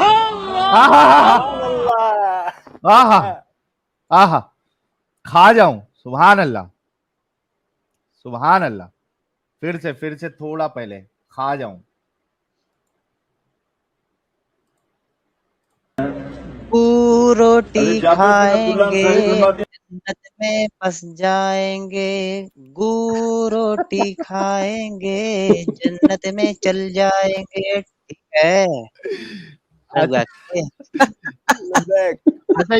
आहा खा जाऊं। सुभान अल्लाह, सुभान अल्लाह। फिर से थोड़ा पहले खा जाऊं। रोटी खाएंगे जन्नत में बस जाएंगे, गू रोटी खाएंगे जन्नत में चल जाएंगे। ठीक है। अच्छा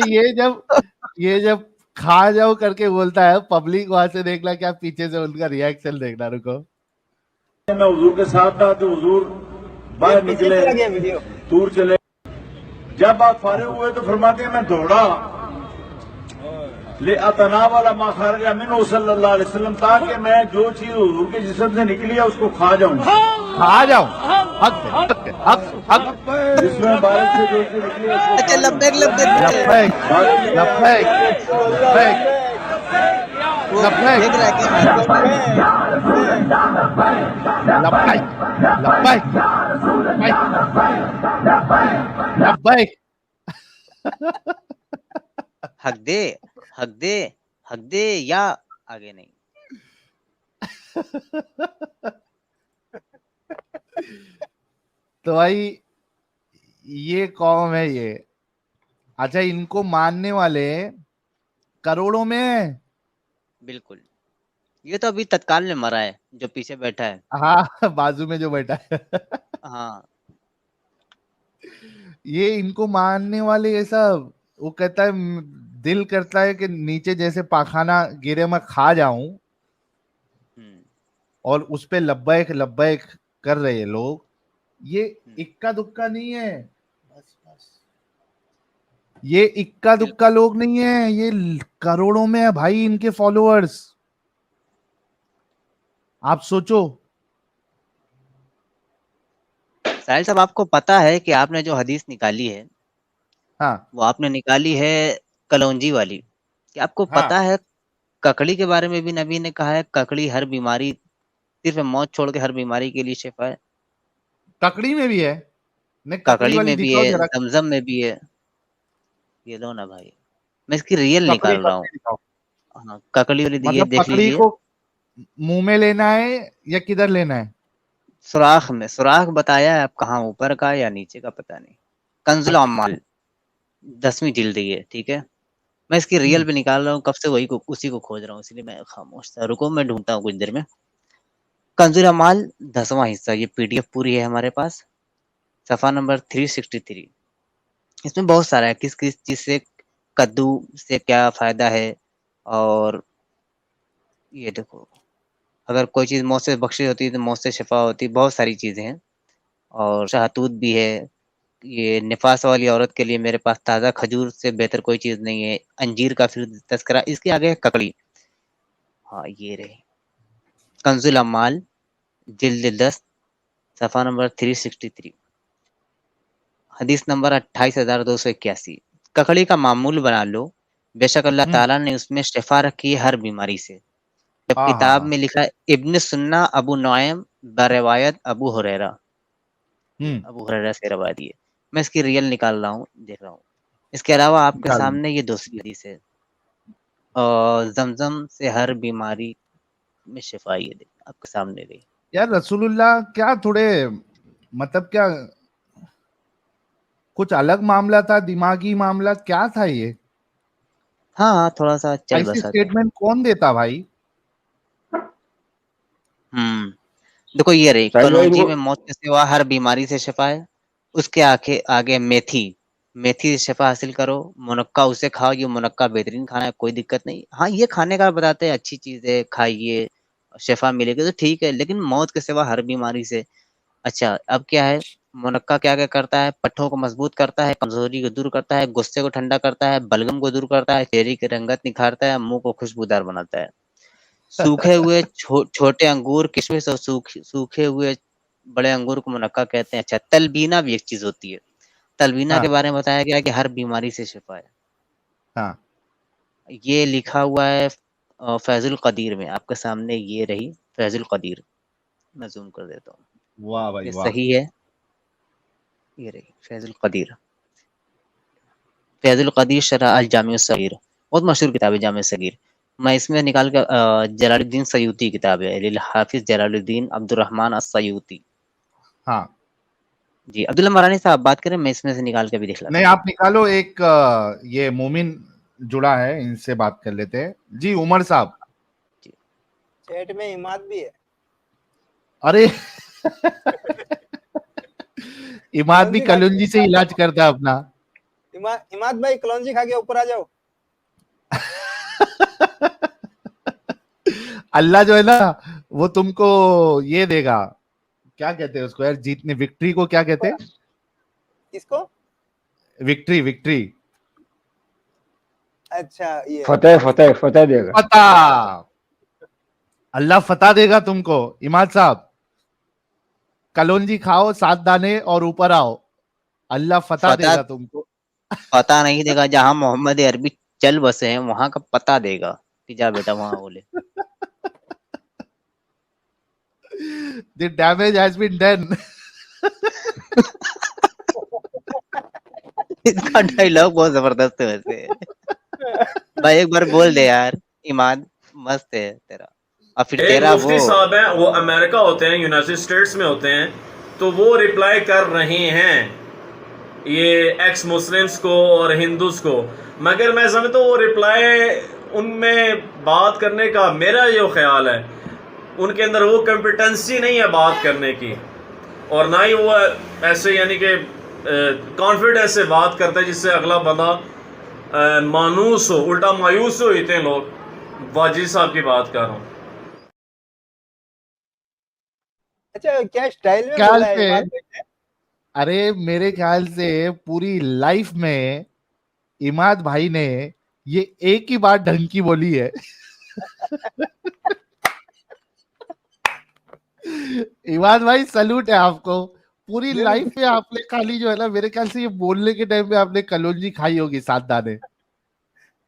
ये जब खा जाओ करके बोलता है, पब्लिक वहां से देखना क्या, पीछे से उनका रिएक्शन देखना। रुको, मैं हुजूर के साथ था तो हुजूर बाहर निकले, दूर चले। जब आप फारिग हुए तो फरमाते हैं मैं दौड़ा, ले अतना वाला माखारजा मिनो सल्लल्लाहु अलैहि वसल्लम, ताकि मैं जो चीज हुजूर के जिस्म से निकली है उसको खा जाऊं। जिसमें बारिश से जो चीज निकली है अच्छा लब्बैक हक दे या आगे नहीं। तो भाई ये कौम है ये। अच्छा इनको मानने वाले करोड़ों में है। बिल्कुल। ये तो अभी तत्काल में मरा है जो पीछे बैठा है। हाँ बाजू में जो बैठा है। हाँ ये इनको मानने वाले ये सब, वो कहता है दिल करता है कि नीचे जैसे पाखाना गिरे मैं खा जाऊं, और उस पे लब्बैक लब्बैक कर रहे हैं लोग। ये इक्का दुक्का नहीं है, ये इक्का दुक्का लोग नहीं है, ये करोड़ों में है भाई इनके फॉलोअर्स। आप सोचो। साहिल साहब आपको पता है कि आपने जो हदीस निकाली है, हाँ वो आपने निकाली है कलौंजी वाली। कि आपको पता है ककड़ी के बारे में भी नबी ने कहा है, ककड़ी हर बीमारी, सिर्फ मौत छोड़ के हर बीमारी के लिए शिफा है। ककड़ी में भी है, ककड़ी में भी है, जमजम में भी है। ये लो ना भाई, मैं इसकी रियल निकाल रहा हूँ। हाँ ककड़ी वाली मतलब देख लीजिए। को मुंह में लेना है या किधर लेना है? सुराख में, सुराख बताया है, आप कहाँ ऊपर का या नीचे का पता नहीं। कंजुल अम्माल 10वीं जिल्द है, ठीक है। मैं इसकी रियल पे निकाल रहा हूँ, कब से उसी को खोज रहा हूँ, इसलिए मैं खामोश था। रुको मैं ढूंढता हूँ कुछ देर में। कंजुल अम्माल 10वां हिस्सा, ये पीडीएफ पूरी है हमारे पास, सफा नंबर 363। इसमें बहुत सारा है, किस किस चीज से कद्दू से क्या फायदा है। और ये देखो, अगर कोई चीज मौत से बख्शी होती है तो मौत से शिफा होती है, बहुत सारी चीजें हैं। और शहतूत भी है। ये निफास वाली औरत के लिए मेरे पास ताज़ा खजूर से बेहतर कोई चीज नहीं है। अंजीर का फिर तस्करा, इसके आगे ककड़ी। हाँ ये रही कंजुल अम्माल जिल्द 10 सफा नंबर 363। हदीस नंबर 28,281, ककड़ी का मामूल बना लो, बेशक अल्लाह ताला ने उसमें शिफा रखी है हर बीमारी से। जब हाँ, किताब हाँ, में लिखा है इब्न सुन्ना अबू नुआइम बरिवायत अबू हुरैरा, अबू हुरैरा से रवायत है। मैं इसकी रियल निकाल रहा हूँ, देख रहा हूँ। इसके अलावा आपके निकालो। सामने ये दूसरी हदीस है, और जमजम से हर बीमारी में शिफा, ये देख आपके सामने रही। यार रसूलुल्लाह क्या थोड़े मतलब क्या कुछ अलग मामला था, दिमागी मामला क्या था ये? हाँ, थोड़ा सा चल ऐसी बसा था। स्टेटमेंट कौन देता भाई? देखो ये रही, साहिल भाई कनौजी इनको में मौत के सिवा हर बीमारी से शिफा है। उसके आगे आगे मेथी से शिफा हासिल करो। मुनक्का उसे खाओ, ये मुनक्का बेहतरीन खाना है, कोई दिक्कत नहीं। हाँ, ये खाने का बताते हैं अच्छी चीज है, खाइए शिफा मिलेगी तो ठीक है, लेकिन मौत के सिवा हर बीमारी से। अच्छा, अब क्या है, मुनक्का क्या क्या करता है, पट्टों को मजबूत करता है, कमजोरी को दूर करता है, गुस्से को ठंडा करता है, बलगम को दूर करता है, चेहरे की रंगत निखारता है, मुंह को खुशबूदार बनाता है। सूखे हुए छोटे अंगूर, किशमिश और सूखे हुए बड़े अंगूर को मुनक्का कहते हैं। अच्छा, तलबीना भी एक चीज होती है। तलबीना हाँ, के बारे में बताया गया कि हर बीमारी से शिफा है। हाँ, ये लिखा हुआ है फैजुल कदीर में, आपके सामने ये रही फैजुल कदीर। मैं जूम कर देता हूँ, वाह भाई ये वाह। सही है। ये रही फैजुल कदीर, फैजुल कदीर शरह अल जामिउ सगीर, बहुत मशहूर किताब है जामिउ सगीर। मैं इसमें निकाल कर जलालुद्दीन सयूती किताब है, लिल हाफिज जलालुद्दीन अब्दुर्रहमान अस-सयूती। हाँ, जी, अब्दुल्ला मरानी साहब बात करें, मैं इसमें से निकाल के भी दिखलाता नहीं हूँ। आप निकालो एक ये मोमिन जुड़ा है, इनसे बात कर लेते हैं। जी उमर साहब। जी, चैट में इमाद भी है। अरे इमाद भी कलौंजी खा कलुंजी से इलाज करता है अपना। इमाद भाई कलौंजी खा के ऊपर आ जाओ। अल्लाह जो है ना वो तुमको ये देगा, क्या कहते हैं उसको यार, जीतने, विक्ट्री को क्या कहते हैं? किसको? विक्ट्री, विक्ट्री, अच्छा, ये फतेह फतेह फतेह देगा। फतह। अल्लाह फतह देगा तुमको इमाद साहब। कलौंजी खाओ 7 दाने और ऊपर आओ, अल्लाह फतह पता देगा तुमको। पता नहीं देगा, जहाँ मोहम्मद अरबी चल बसे हैं वहां का पता देगा कि जा बेटा वहां बोले। The damage has been done. इसका डायलॉग बहुत जबरदस्त है वैसे। भाई एक बार बोल दे यार, ईमान मस्त है तेरा। और फिर एक तेरा मुफ्ती वो साहब हैं, वो अमेरिका होते हैं, यूनाइटेड स्टेट्स में होते हैं, तो वो रिप्लाई कर रहे हैं ये एक्स मुस्लिम्स को और हिंदूज को। मगर मैं समझता हूँ वो रिप्लाई उनमें बात करने का, मेरा जो ख्याल है उनके अंदर वो कॉम्पिटेंसी नहीं है बात करने की, और ना ही वो ऐसे यानी कि कॉन्फिडेंस से बात करता है जिससे अगला बंदा मानूस हो, उल्टा मायूस हो जाते हैं लोग। वाजिद साहब की बात कर रहा हूँ। अच्छा, क्या स्टाइल में ख्याल बोला है से, इमाद भाई ने? अरे मेरे ख्याल से पूरी लाइफ में इमाद भाई ने ये एक ही बात ढंग की बोली है। इमाद भाई सलूट है आपको। पूरी लाइफ में आपने खाली जो है ना, मेरे ख्याल से ये बोलने के टाइम पे आपने कलौंजी खाई होगी 7 दाने।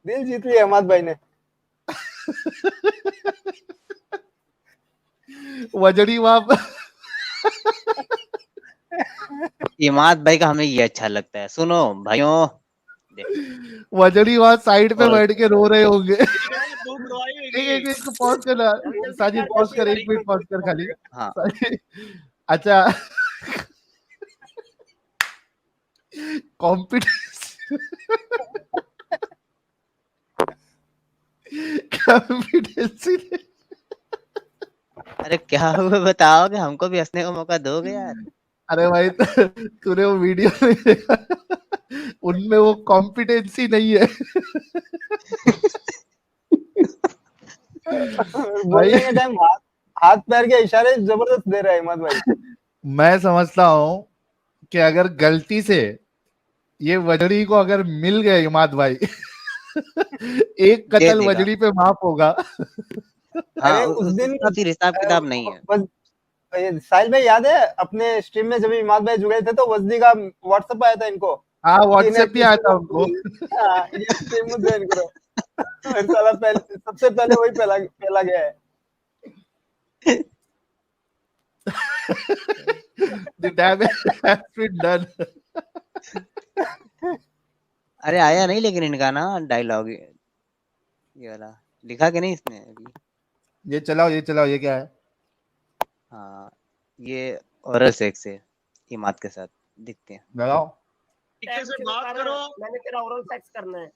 दिल जीत लिया इमाद भाई ने। वजड़ी वाप। इमाद भाई का हमें ये अच्छा लगता है। सुनो भाइयों, वजड़ी वहां साइड पे और बैठ के रो रहे होंगे। एक पॉज करना, साजिद पॉज कर, 1 मिनट पॉज कर खाली। हाँ, अच्छा, कॉम्पिटेंसी, कॉम्पिटेंसी। अरे क्या हुआ बताओगे, हमको भी हंसने का मौका दोगे यार। अरे भाई तूने वो वीडियो नहीं देखा? उनमें वो कॉम्पिटेंसी नहीं है। बोलने के टाइम हाथ पैर के इशारे जबरदस्त दे रहा है इमाद भाई। मैं समझता हूं कि अगर गलती से ये वजड़ी को अगर मिल गए इमाद भाई, एक दे कत्ल देगा। वजड़ी पे माफ होगा। हाँ, अरे उस दिन उसका फिर हिसाब किताब नहीं है। साहिल भाई याद है अपने स्ट्रीम में जब इमाद भाई जुड़े थे तो वजदी का व्हाट्सएप आया था इनको। हाँ व्हाट्सएप भी आया था उनको। हाँ, ये स्ट्रीम में ज्वाइन करो। और साला सबसे पहले वही पहला गया है। The damage has been done. अरे आया नहीं लेकिन इनका ना डायलॉग ये वाला लिखा के नहीं इसने अभी। ये चलाओ ये क्या है? हाँ ये ओरल सेक्स है इमाद के साथ, दिखते हैं। लगाओ। तरीके से बात करो। मैंने तेरा ओरल सेक्स करना है।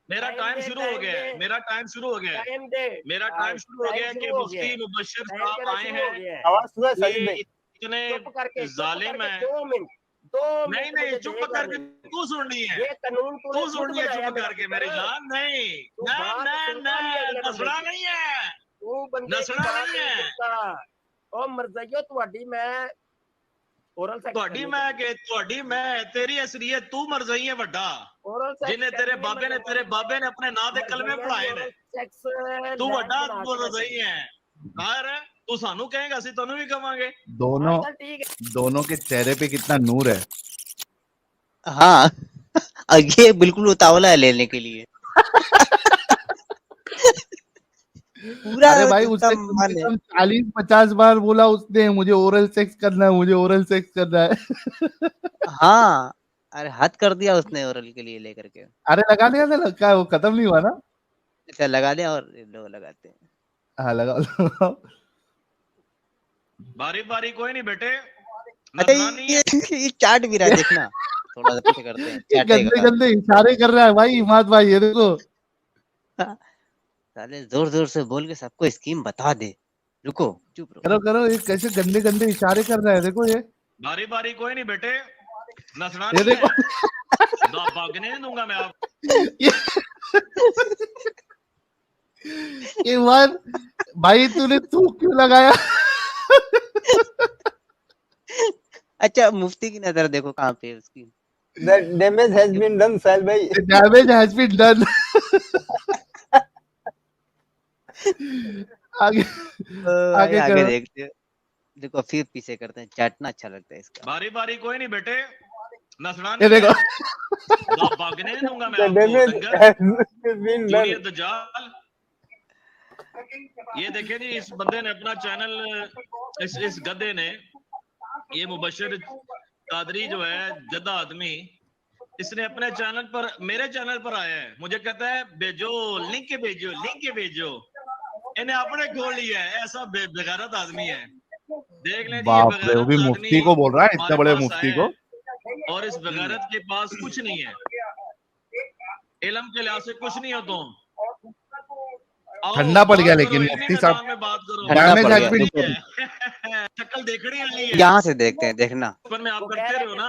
मेरा टाइम शुरू हो गया है, मेरा टाइम शुरू हो गया है, मेरा टाइम शुरू हो गया है कि मुफ्ती मुबश्शिर साहब आए हैं। आवाज सुना साहिल भाई? इतने जालिम हैं। 2 मिनट नहीं चुप करके तू सुननी है, तू सुननी है चुप करके मेरी जान। नहीं नसड़ा नहीं है, नसड़ा नहीं है। ओ मरज़इयो ਤੁਹਾਡੀ ਮੈਂ ओरल सेक्स ਤੁਹਾਡੀ ਮੈਂ तेरी असलियत तू मरज़ई है ਵੱਡਾ, जिन्हें तेरे बाबे ने अपने ਨਾਂ ਦੇ ਕਲਮੇ ਪੜਾਏ ਨੇ। तू ਵੱਡਾ मरज़ई है यार, तू सानू कहेगा ਅਸੀਂ ਤੁਹਾਨੂੰ ਵੀ ਕਵਾਂਗੇ। दोनों के चेहरे पे कितना नूर है। हाँ ये बिल्कुल उतावला है लेने के लिए। पूरा अरे भाई उसने 40-50 बार बोला उसने मुझे ओरल सेक्स करना है, मुझे ओरल सेक्स करना है। हाँ अरे हद कर दिया उसने ओरल के लिए लेकर के। अरे लगा दिया था, लगा है वो खत्म नहीं हुआ ना? अच्छा लगा दिया और लोग लगाते हैं। हाँ लगाओ। बारी बारी कोई नहीं बेटे। अच्छा ये चाट भी रहा है देखना, थोड़ा सा पीछे करते हैं। गंदे इशारे कर रहा है भाई इमाद भाई, ये देखो। साले जोर जोर से बोल के सबको स्कीम बता दे। रुको चुप रहो। करो ये कैसे गंदे इशारे कर रहा है, देखो ये। बारी बारी कोई नहीं बेटे, नसना ये देखो। भागने नहीं दूंगा मैं आप। इमाद भाई तूने तू क्यों लगाया? अच्छा मुफ्ती की नजर देखो कहाँ पे उसकी। The damage has been done साहिल भाई। The damage has been done. आगे देखते हैं। देखो फिर पीछे करते हैं, चाटना अच्छा लगता है इसका। बारी बारी कोई नहीं बेटे, नसना ये देखो। भागने नहीं दूंगा मैं The damage has been done। दज्जाल। ये देखे जी इस बंदे ने अपना चैनल, इस गधे ने, ये मुबश्शिर कादरी जो है जद्दा आदमी, इसने अपने चैनल पर, मेरे चैनल पर आया है, मुझे कहता है भेजो लिंक भेजो। इन्हें अपने खोल लिया है, ऐसा बेगैरत आदमी है। देख लें बाप रे, वो भी मुफ्ती को बोल रहा है, इतने बड़े मुफ्ती को। और इस बेगैरत के पास कुछ नहीं है, इल्म के लिहाज से कुछ नहीं हो। तुम ठंडा पड़ गया लेकिन मुफ्ती साहब में बात करो। Damage has been done. शक्ल देखनी वाली है, यहाँ से देखते हैं, देखना। बचपन में आप करते रहो ना,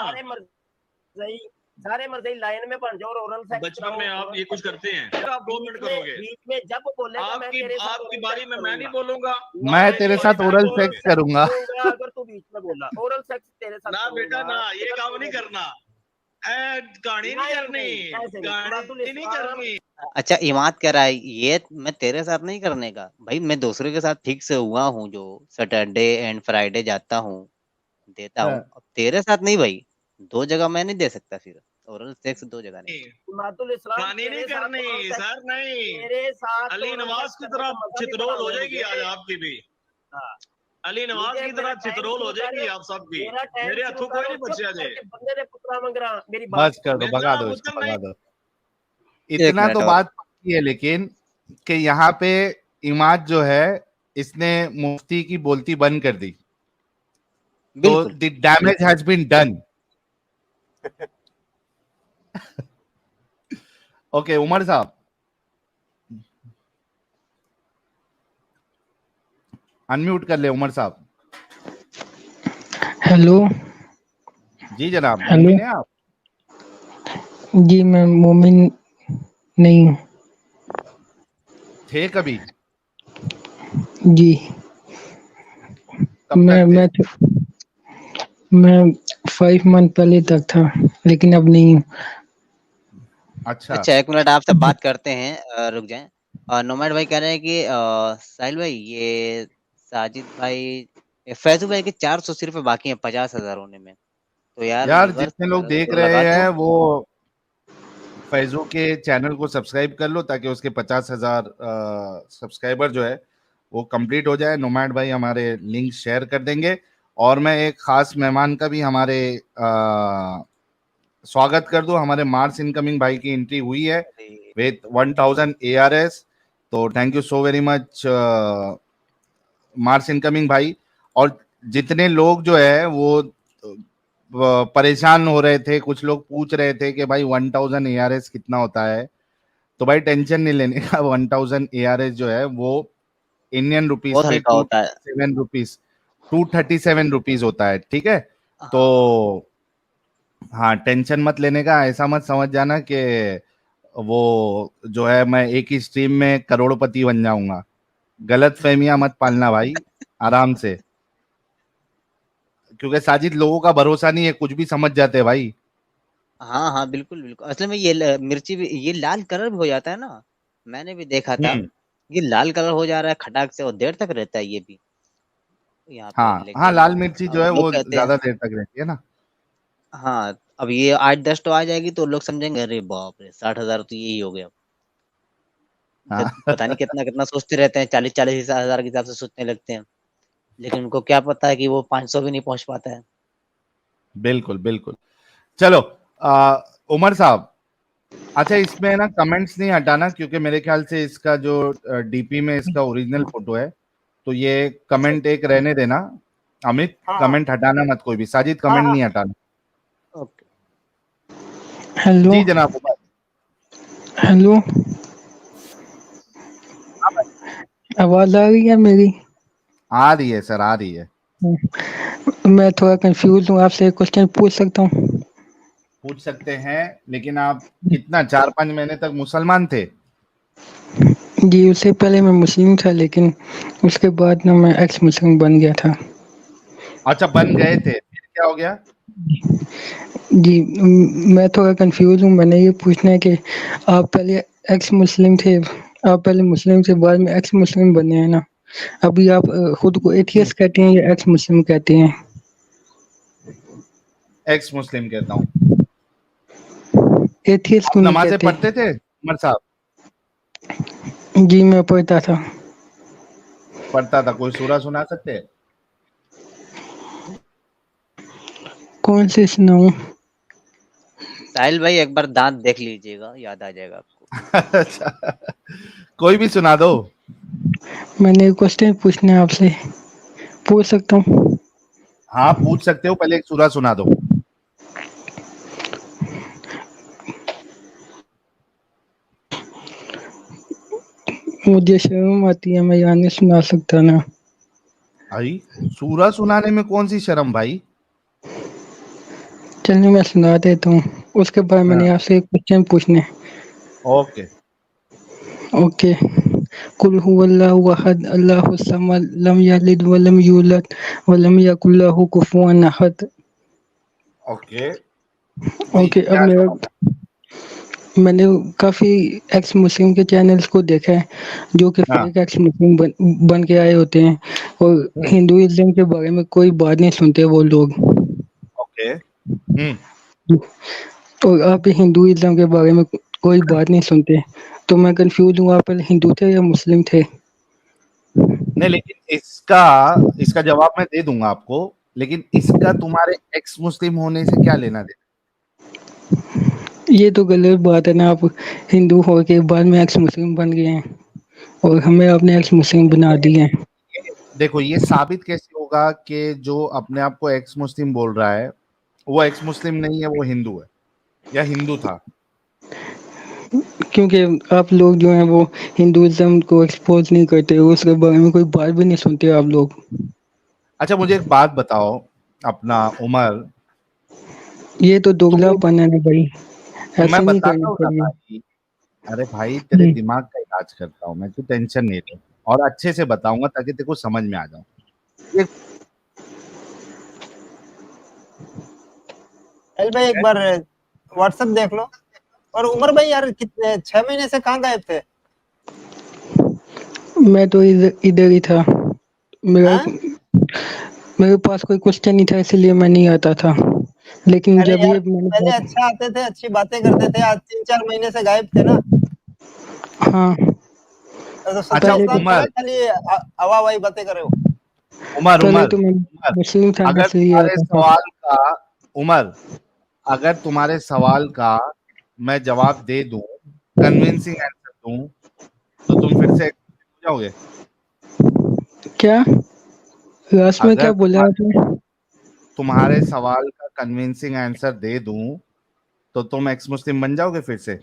सारे मर्ज़ई लाइन में बन जाओ और ओरल सेक्स। बचपन में आप ये कुछ करते हैं, फिर आप 2 मिनट करोगे। बीच में जब बोलेगा मैं तेरे साथ आपकी बारी में मैं नहीं बोलूंगा, मैं तेरे साथ ओरल सेक्स करूंगा। अगर तू बीच में बोला ओरल सेक्स तेरे साथ ना बेटा ना, ये काम नहीं करना, कहानी नहीं करनी। अच्छा इमाद कह रहा है ये मैं तेरे साथ नहीं करने का। भाई मैं दूसरे के साथ फिक्स हुआ हूँ, जो सैटरडे एंड फ्राइडे जाता हूँ देता हूँ। अब तेरे साथ नहीं भाई, 2 जगह मैं नहीं दे सकता। फिर ओरल सेक्स 2 जगह नहीं। कहानी नहीं करनी सर, नहीं। अली नवाज की तरह चितरोल हो जाएगी आज आपकी भी। अली नवाज की तरह चितरोल हो जाएगी आप सब भी। मेरे हाथों कोई नहीं बचा जाए। बस कर दो, भगा दो इसको, भगा दो। इतना तो बात पक्की है लेकिन कि यहाँ पे इमाद जो है इसने मुफ्ती की बोलती बंद कर दी, तो the damage has been done. Okay Umar साहब, अनम्यूट कर ले उमर साहब। हेलो जी जनाब। हेलो मोमिन हैं आप? जी मैं मोमिन नहीं हूँ। थे कभी? जी मैं 5 मंथ पहले तक था, लेकिन अब नहीं हूँ। अच्छा 1 मिनट आपसे बात करते हैं, रुक जाएं। नोमैड भाई कह रहे हैं कि साहिल भाई ये साजिद भाई फैजू भाई के 400 सिर्फ बाकी हैं 50,000 होने में। तो यार यार जितने लोग देख रहे लगा हैं दो। वो फैजू के चैनल को सब्सक्राइब कर लो ताकि उसके 50,000 सब्सक्राइबर जो है वो कंप्लीट हो जाए। नोमैड भाई हमारे लिंक शेयर कर देंगे और मैं एक खास मेहमान का भी हमारे स्वागत कर दूं। हमारे मार्स इनकमिंग भाई की एंट्री हुई है विद 1000 ARS। तो thank you so very much Mars incoming भाई। और जितने लोग जो है वो परेशान हो रहे थे, कुछ लोग पूछ रहे थे कि भाई 1000 ARS कितना होता है, तो भाई टेंशन नहीं लेने का। 1000 ARS जो है वो इंडियन रुपीस बहुत में हल्का होता है। 237 रुपीज होता है। ठीक है, तो हाँ टेंशन मत लेने का। ऐसा मत समझ जाना कि वो जो है मैं एक ही स्ट्रीम में करोड़पति बन जाऊंगा। गलत फहमियां मत पालना भाई, आराम से, क्योंकि साजिद लोगों का भरोसा नहीं है, कुछ भी समझ जाते हैं भाई। हाँ हाँ बिल्कुल बिल्कुल। असल में ये मिर्ची भी ये लाल कलर भी हो जाता है ना, मैंने भी देखा था। ये लाल कलर हो जा रहा है खटाक से और देर तक रहता है ये भी यहाँ पे। हाँ लेकिन हाँ, लाल मिर्ची जो है लोग वो कहते हैं ज्यादा देर तक रहती है ना। हाँ, अब ये 8-10 तो आ जाएगी तो लोग समझेंगे अरे बाप रे 60,000 तो यही हो गया। हाँ। पता नहीं कितना कितना सोचते रहते हैं, 40-40 हजार के हिसाब से सोचने लगते हैं, लेकिन उनको क्या पता है कि वो 500 भी नहीं पहुंच पाता है। बिल्कुल बिल्कुल। चलो उमर साहब, अच्छा इसमें ना कमेंट्स नहीं हटाना, क्योंकि मेरे ख्याल से इसका जो डीपी में इसका ओरिजिनल फोटो है, तो ये कमेंट एक रहने देना। अमित कमेंट हटाना मत कोई भी। साजिद कमेंट नहीं हटाना। ओके। हेलो जी जनाब उमर। हेलो, आवाज आ रही है मेरी? आ रही है सर, आ रही है। मैं थोड़ा कंफ्यूज हूँ, आपसे एक क्वेश्चन पूछ सकता हूँ? पूछ सकते हैं, लेकिन आप कितना 4-5 महीने तक मुसलमान थे? जी, उससे पहले मैं मुस्लिम था, लेकिन उसके बाद ना मैं एक्स मुस्लिम बन गया था। अच्छा, बन गए थे, फिर क्या हो गया? जी, मैं थोड़ा कंफ्यूज हूँ। मैंने ये पूछना है कि आप पहले एक्स मुस्लिम थे, आप पहले मुस्लिम थे, बाद में एक्स मुस्लिम बने हैं ना। अभी आप खुद को एथियस्ट कहते हैं या एक्स मुस्लिम कहते हैं? एक्स मुस्लिम कहता हूँ। एथियस्ट आप क्यों नहीं नमाजें कहते? पढ़ते थे उमर साहब? जी, मैं पढ़ता था। पढ़ता था, कोई सूरा सुना सकते हैं? कौन से सुनाऊं? साहिल भाई एक बार दांत देख लीजिएगा, याद आ जाएगा आपको। अच्छा, कोई भी सुना दो। मैंने एक क्वेश्चन पूछना है आपसे, पूछ सकता हूँ? हाँ पूछ सकते हो, पहले एक सूरा सुना दो। मुझे शर्म आती है, मैं यहाँ नहीं सुना सकता ना। भाई सूरा सुनाने में कौन सी शर्म भाई? चलिए मैं सुना देता हूँ, उसके बाद मैंने आपसे एक क्वेश्चन पूछने। Okay okay. कुल हुवल्लाहु अहद अल्लाहुस समद लम यलिद व लम यूलद व लम यकुल लहु कुफुवन अहद। ओके ओके, अब मैंने काफ़ी एक्स मुस्लिम के चैनल्स को देखा है जो कि फेक एक्स मुस्लिम बन के आए होते हैं, और हिंदुइज्म के बारे में कोई बात नहीं सुनते वो लोग। ओके और आप हिंदुइज्म के बारे में कोई बात नहीं सुनते, तो मैं कंफ्यूज हूँ, आप पहले हिंदू थे या मुस्लिम थे? नहीं, लेकिन इसका जवाब मैं दे दूंगा आपको, लेकिन इसका तुम्हारे एक्स मुस्लिम होने से क्या लेना देना? ये तो गलत बात है ना, आप हिंदू हो के बाद में एक्स मुस्लिम बन गए हैं और हमें आपने एक्स मुस्लिम बना दिए हैं। देखो ये साबित कैसे होगा कि जो अपने आप को एक्स मुस्लिम बोल रहा है वो एक्स मुस्लिम नहीं है, वो हिंदू है या हिंदू था? क्योंकि आप लोग जो हैं वो हिंदुइज्म को एक्सपोज नहीं करते, उसके बारे में कोई बात भी नहीं सुनते आप लोग। अच्छा मुझे एक बात बताओ अपना उमर, ये तो दोगलापन है ना भाई, ऐसे मैं नहीं बताता करना हूँ ना चाहिए। भाई। अरे भाई तेरे दिमाग का इलाज करता हूँ मैं, तू टेंशन नहीं ले, और अच्छे से बताऊंगा ताकि तेरे को समझ में आ जाऊं। भाई एक बार व्हाट्सएप देख लो। और उमर भाई यार कितने 6 महीने से कहाँ गायब थे? मैं तो इधर ही था। मेरा मेरे पास कोई क्वेश्चन नहीं था इसलिए मैं नहीं आता था, लेकिन अरे जब यार ये मैंने पहले अच्छा आते थे, अच्छी बातें करते थे, आज 3-4 महीने से गायब थे ना। हाँ तो सच्चा अच्छा पहले इस्लाम तो छोड़ा, उमर खाली हवा बातें कर रहे हो। उमर पहले उमर तो मैं उमर मुस्लिम था अगर इसलिए तुम्हारे आता था। सवाल का उमर अगर तुम्हारे सवाल का मैं जवाब दे दूं, कन्विंसिंग आंसर दूं, तो तुम फिर से हो जाओगे? क्या लास्ट में क्या अगर बोला आपने? तुम्हारे सवाल का कन्विंसिंग आंसर दे दूं तो तुम एक्स मुस्लिम बन जाओगे फिर से?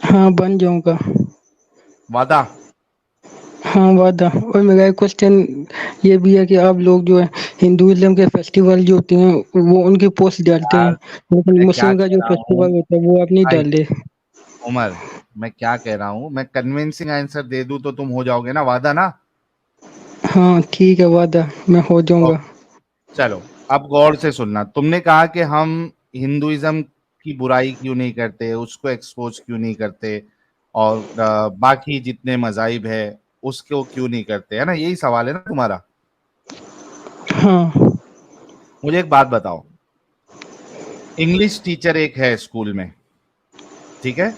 हाँ बन जाऊंगा। वादा? हाँ वादा। और मेरा एक क्वेश्चन ये भी है कि आप लोग जो है हिंदुइज्म के फेस्टिवल जो होते हैं वो उनकी पोस्ट डालते हैं, यार लेकिन मैं क्या मुस्लिम का कह जो रहा हूँ फेस्टिवल होता है वो आप नहीं भाई, डालते। उमर मैं क्या कह रहा हूँ, मैं कन्विंसिंग आंसर दे दूं तो तुम हो जाओगे ना? वादा ना? हाँ ठीक है वादा, मैं हो जाऊंगा। चलो अब गौर से सुनना। तुमने कहा कि हम हिंदुइज्म की बुराई क्यों नहीं करते, उसको एक्सपोज क्यों नहीं करते, और बाकी जितने मजाहिब है उसको क्यों नहीं करते, है ना? यही सवाल है ना तुम्हारा? हाँ मुझे एक बात बताओ, इंग्लिश टीचर एक है स्कूल में, ठीक है?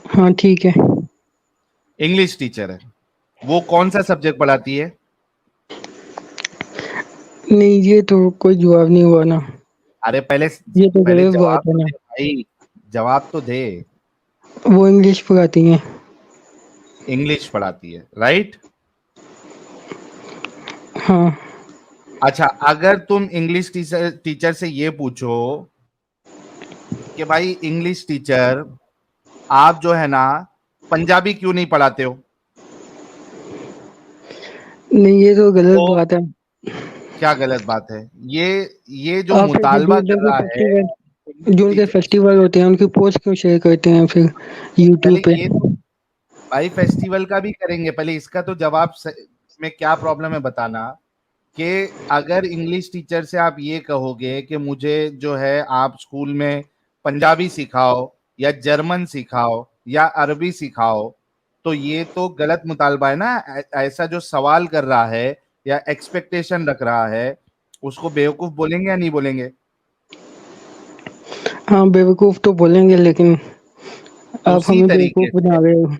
हाँ ठीक है। इंग्लिश टीचर है, वो कौन सा सब्जेक्ट पढ़ाती है? नहीं ये तो कोई जवाब नहीं हुआ ना, अरे पहले ये तो पहले गलत जवाब बात है तो ना। दे भाई, जवाब तो दे। वो इंग्लिश पढ़ाती हैं। इंग्लिश पढ़ाती है, राइट? हाँ अच्छा, अगर तुम इंग्लिश टीचर से ये पूछो कि भाई इंग्लिश टीचर आप जो है ना पंजाबी क्यों नहीं पढ़ाते हो, नहीं ये तो गलत तो बात है। क्या गलत बात है? ये जो आप फिर मुतालबा हिंदुइज्म कर के रहा है फेस्टिवल इंग्लिश जो उनके टीचर, फेस्टिवल होते हैं उनकी पोस्ट क्यों शेयर करते हैं फिर यूट्यूब पहले पे? ये तो भाई फेस्टिवल का भी करेंगे, पहले इसका तो जवाब में क्या प्रॉब्लम है बताना। कि अगर इंग्लिश टीचर से आप ये कहोगे कि मुझे जो है आप स्कूल में पंजाबी सिखाओ या जर्मन सिखाओ या अरबी सिखाओ, तो ये तो गलत मुतालबा है ना। ऐसा जो सवाल कर रहा है या एक्सपेक्टेशन रख रहा है, उसको बेवकूफ बोलेंगे या नहीं बोलेंगे? हाँ बेवकूफ तो बोलेंगे, लेकिन आप उसी हमें बेवकूफ तरीके से, बना रहे हो।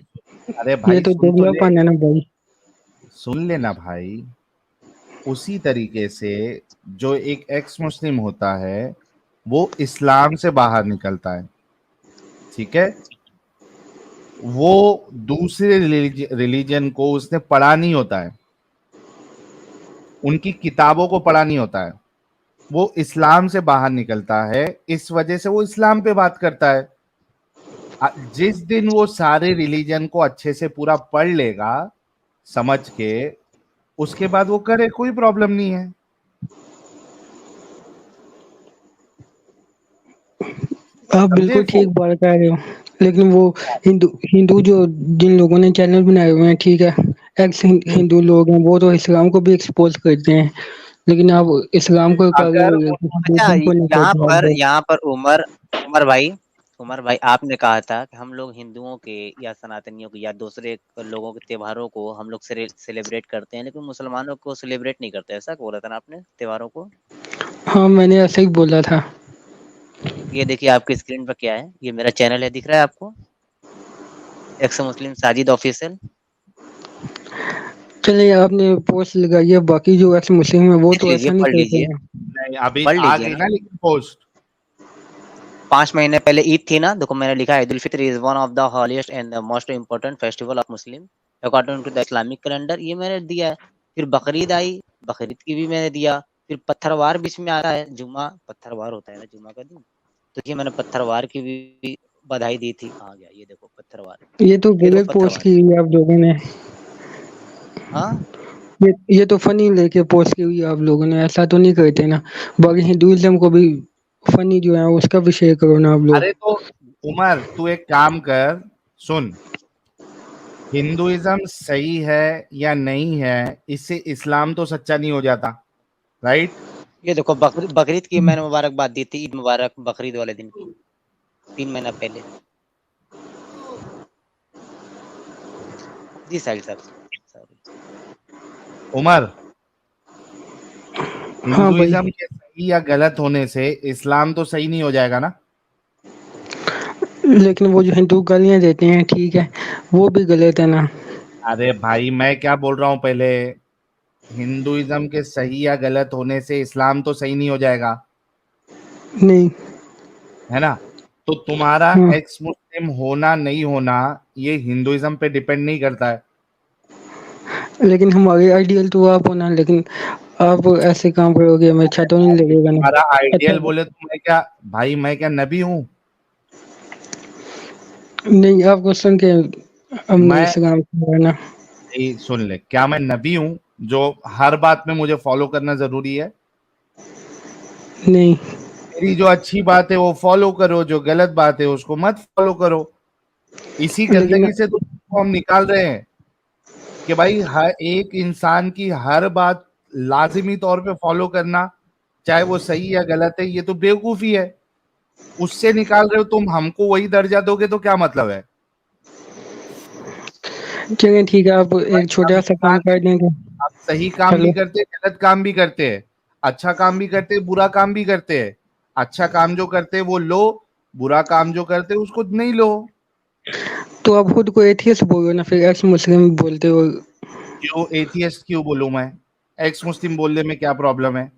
अरे ये भाई तो सुन तो ले, दोगलापन है ना भाई। सुन लेना भाई। उसी तरीके से जो एक एक्स मुस्लिम होता है वो इस्लाम से बाहर निकलता है, ठीक है? वो दूसरे रिलीजन को उसने पढ़ा नहीं होता है, उनकी किताबों को पढ़ा नहीं होता है, वो इस्लाम से बाहर निकलता है, इस वजह से वो इस्लाम पे बात करता है। जिस दिन वो सारे रिलीजन को अच्छे से पूरा पढ़ लेगा समझ के, उसके बाद वो करे, कोई प्रॉब्लम नहीं है। आप समझे? बिल्कुल ठीक बात कह रहे हो, लेकिन वो हिंदू हिंदू जो जिन लोगों ने चैनल बनाए हुए हैं, ठीक है, एक्स हिंदू लोग हैं, वो तो इस्लाम को भी एक्सपोज करते हैं, लेकिन आप इस्लाम को कर रहे अगर हो, अच्छा, हिंदुइज्म को नहीं करते आप लोग। यहाँ पर उमर भाई आपने कहा था कि हम लोग हिंदुओं के या सनातनियों के या दूसरे लोगों के त्योहारों को हम लोग सेलिब्रेट करते हैं, लेकिन मुसलमानों को सेलिब्रेट नहीं करते, ऐसा बोला था ना आपने त्योहारों को? हाँ मैंने ऐसा ही बोला था। ये देखिए आपकी स्क्रीन पर क्या है, ये मेरा चैनल है, दिख रहा है आपको? एक्स मुस्लिम साजिद ऑफिशियल। चलिए आपने पोस्ट लगाई है, बाकी जो एक्स मुस्लिम है वो देख तो लीजिए, ऐसा नहीं पढ़ करते लीजिए, हैं। नहीं, अभी पढ़ आ लीजिए गई ना। ना लेकिन पोस्ट। 5 महीने पहले ईद थी ना, देखो मैंने लिखा है, Eid ul Fitr is one of the holiest and the most important festival of Muslim according to the Islamic calendar, ये मैंने दिया है। फिर बकरीद आई, बकरीद की भी मैंने दिया। फिर पत्थरवार बीच में आता है, जुम्मा पत्थरवार होता है ना जुम्मा का दिन, तो ये मैंने पत्थरवार की भी बधाई दी थी। आ गया ये देखो पत्थरवार, ये तो ये देखो गलत पोस्ट पत्थरवार। की हुई है आप लोगों ने। हाँ ये तो फनी लेके पोस्ट की हुई है आप लोगों ने, ऐसा तो नहीं करते ना। बाकी हिंदुइज्म को भी फनी जो है उसका भी शेयर करो ना आप लोग। अरे तो उमर तू एक काम कर, सुन, हिंदुइज्म सही है या नहीं है इससे इस्लाम तो सच्चा नहीं हो जाता, राइट? ये देखो बकरीद की मैंने मुबारकबाद दी थी, ईद मुबारक बकरीद वाले दिन की 3 महीना पहले। जी साहिल साहब, सॉरी। उमर, हाँ भाई, हिंदुइज्म के सही या गलत होने से इस्लाम तो सही नहीं हो जाएगा ना? लेकिन वो जो हिंदू गालियां देते हैं, ठीक है, वो भी गलत है ना? अरे भाई, मैं क्या बोल रहा हूँ पहले, हिंदुइज्म के सही या गलत होने से इस्लाम तो सही नहीं हो जाएगा, नहीं। है ना? तो तुम्हारा हाँ, एक्स मुस्लिम होना नहीं होना ये हिंदुइज्म पे डिपेंड नहीं करता है। लेकिन हमारे आइडियल तो आप होना, लेकिन आप ऐसे काम करोगे, हमें अच्छा तो नहीं लगेगा ना। तुम्हारा अच्छा आइडियल बोले तो मैं क्या भाई, मैं क्या नबी हूँ? नहीं, आपको सुन के हमने मैं इस काम किया ना। सुन ले, क्या मैं नबी हूँ जो हर बात में मुझे फॉलो करना जरूरी है? नहीं, मेरी जो अच्छी बात है वो फॉलो करो, जो गलत बात है उसको मत फॉलो करो। इसी लेकिन गंदगी से तो हम निकाल रहे हैं कि भाई हर एक इंसान की हर बात लाजिमी तौर पे फॉलो करना, चाहे वो सही या गलत है, ये तो बेवकूफी है। उससे निकाल रहे हो तुम, हमको वही दर्जा दोगे तो क्या मतलब है? चलिए ठीक है, आप भाई एक हम छोटा सा काम इंसान कर देंगे। हैं, आप सही काम भी हेलो, करते हैं, गलत काम भी करते हैं, अच्छा काम भी करते हैं, बुरा काम भी करते हैं। अच्छा काम जो करते हैं वो लो, बुरा काम जो करते हैं उसको नहीं लो। तो आप खुद को एथियस्ट बोलो ना, फिर एक्स मुस्लिम बोलते हो। क्यों एथियस्ट क्यों बोलूं मैं? एक्स मुस्लिम बोलने में क्या प्रॉब्लम है?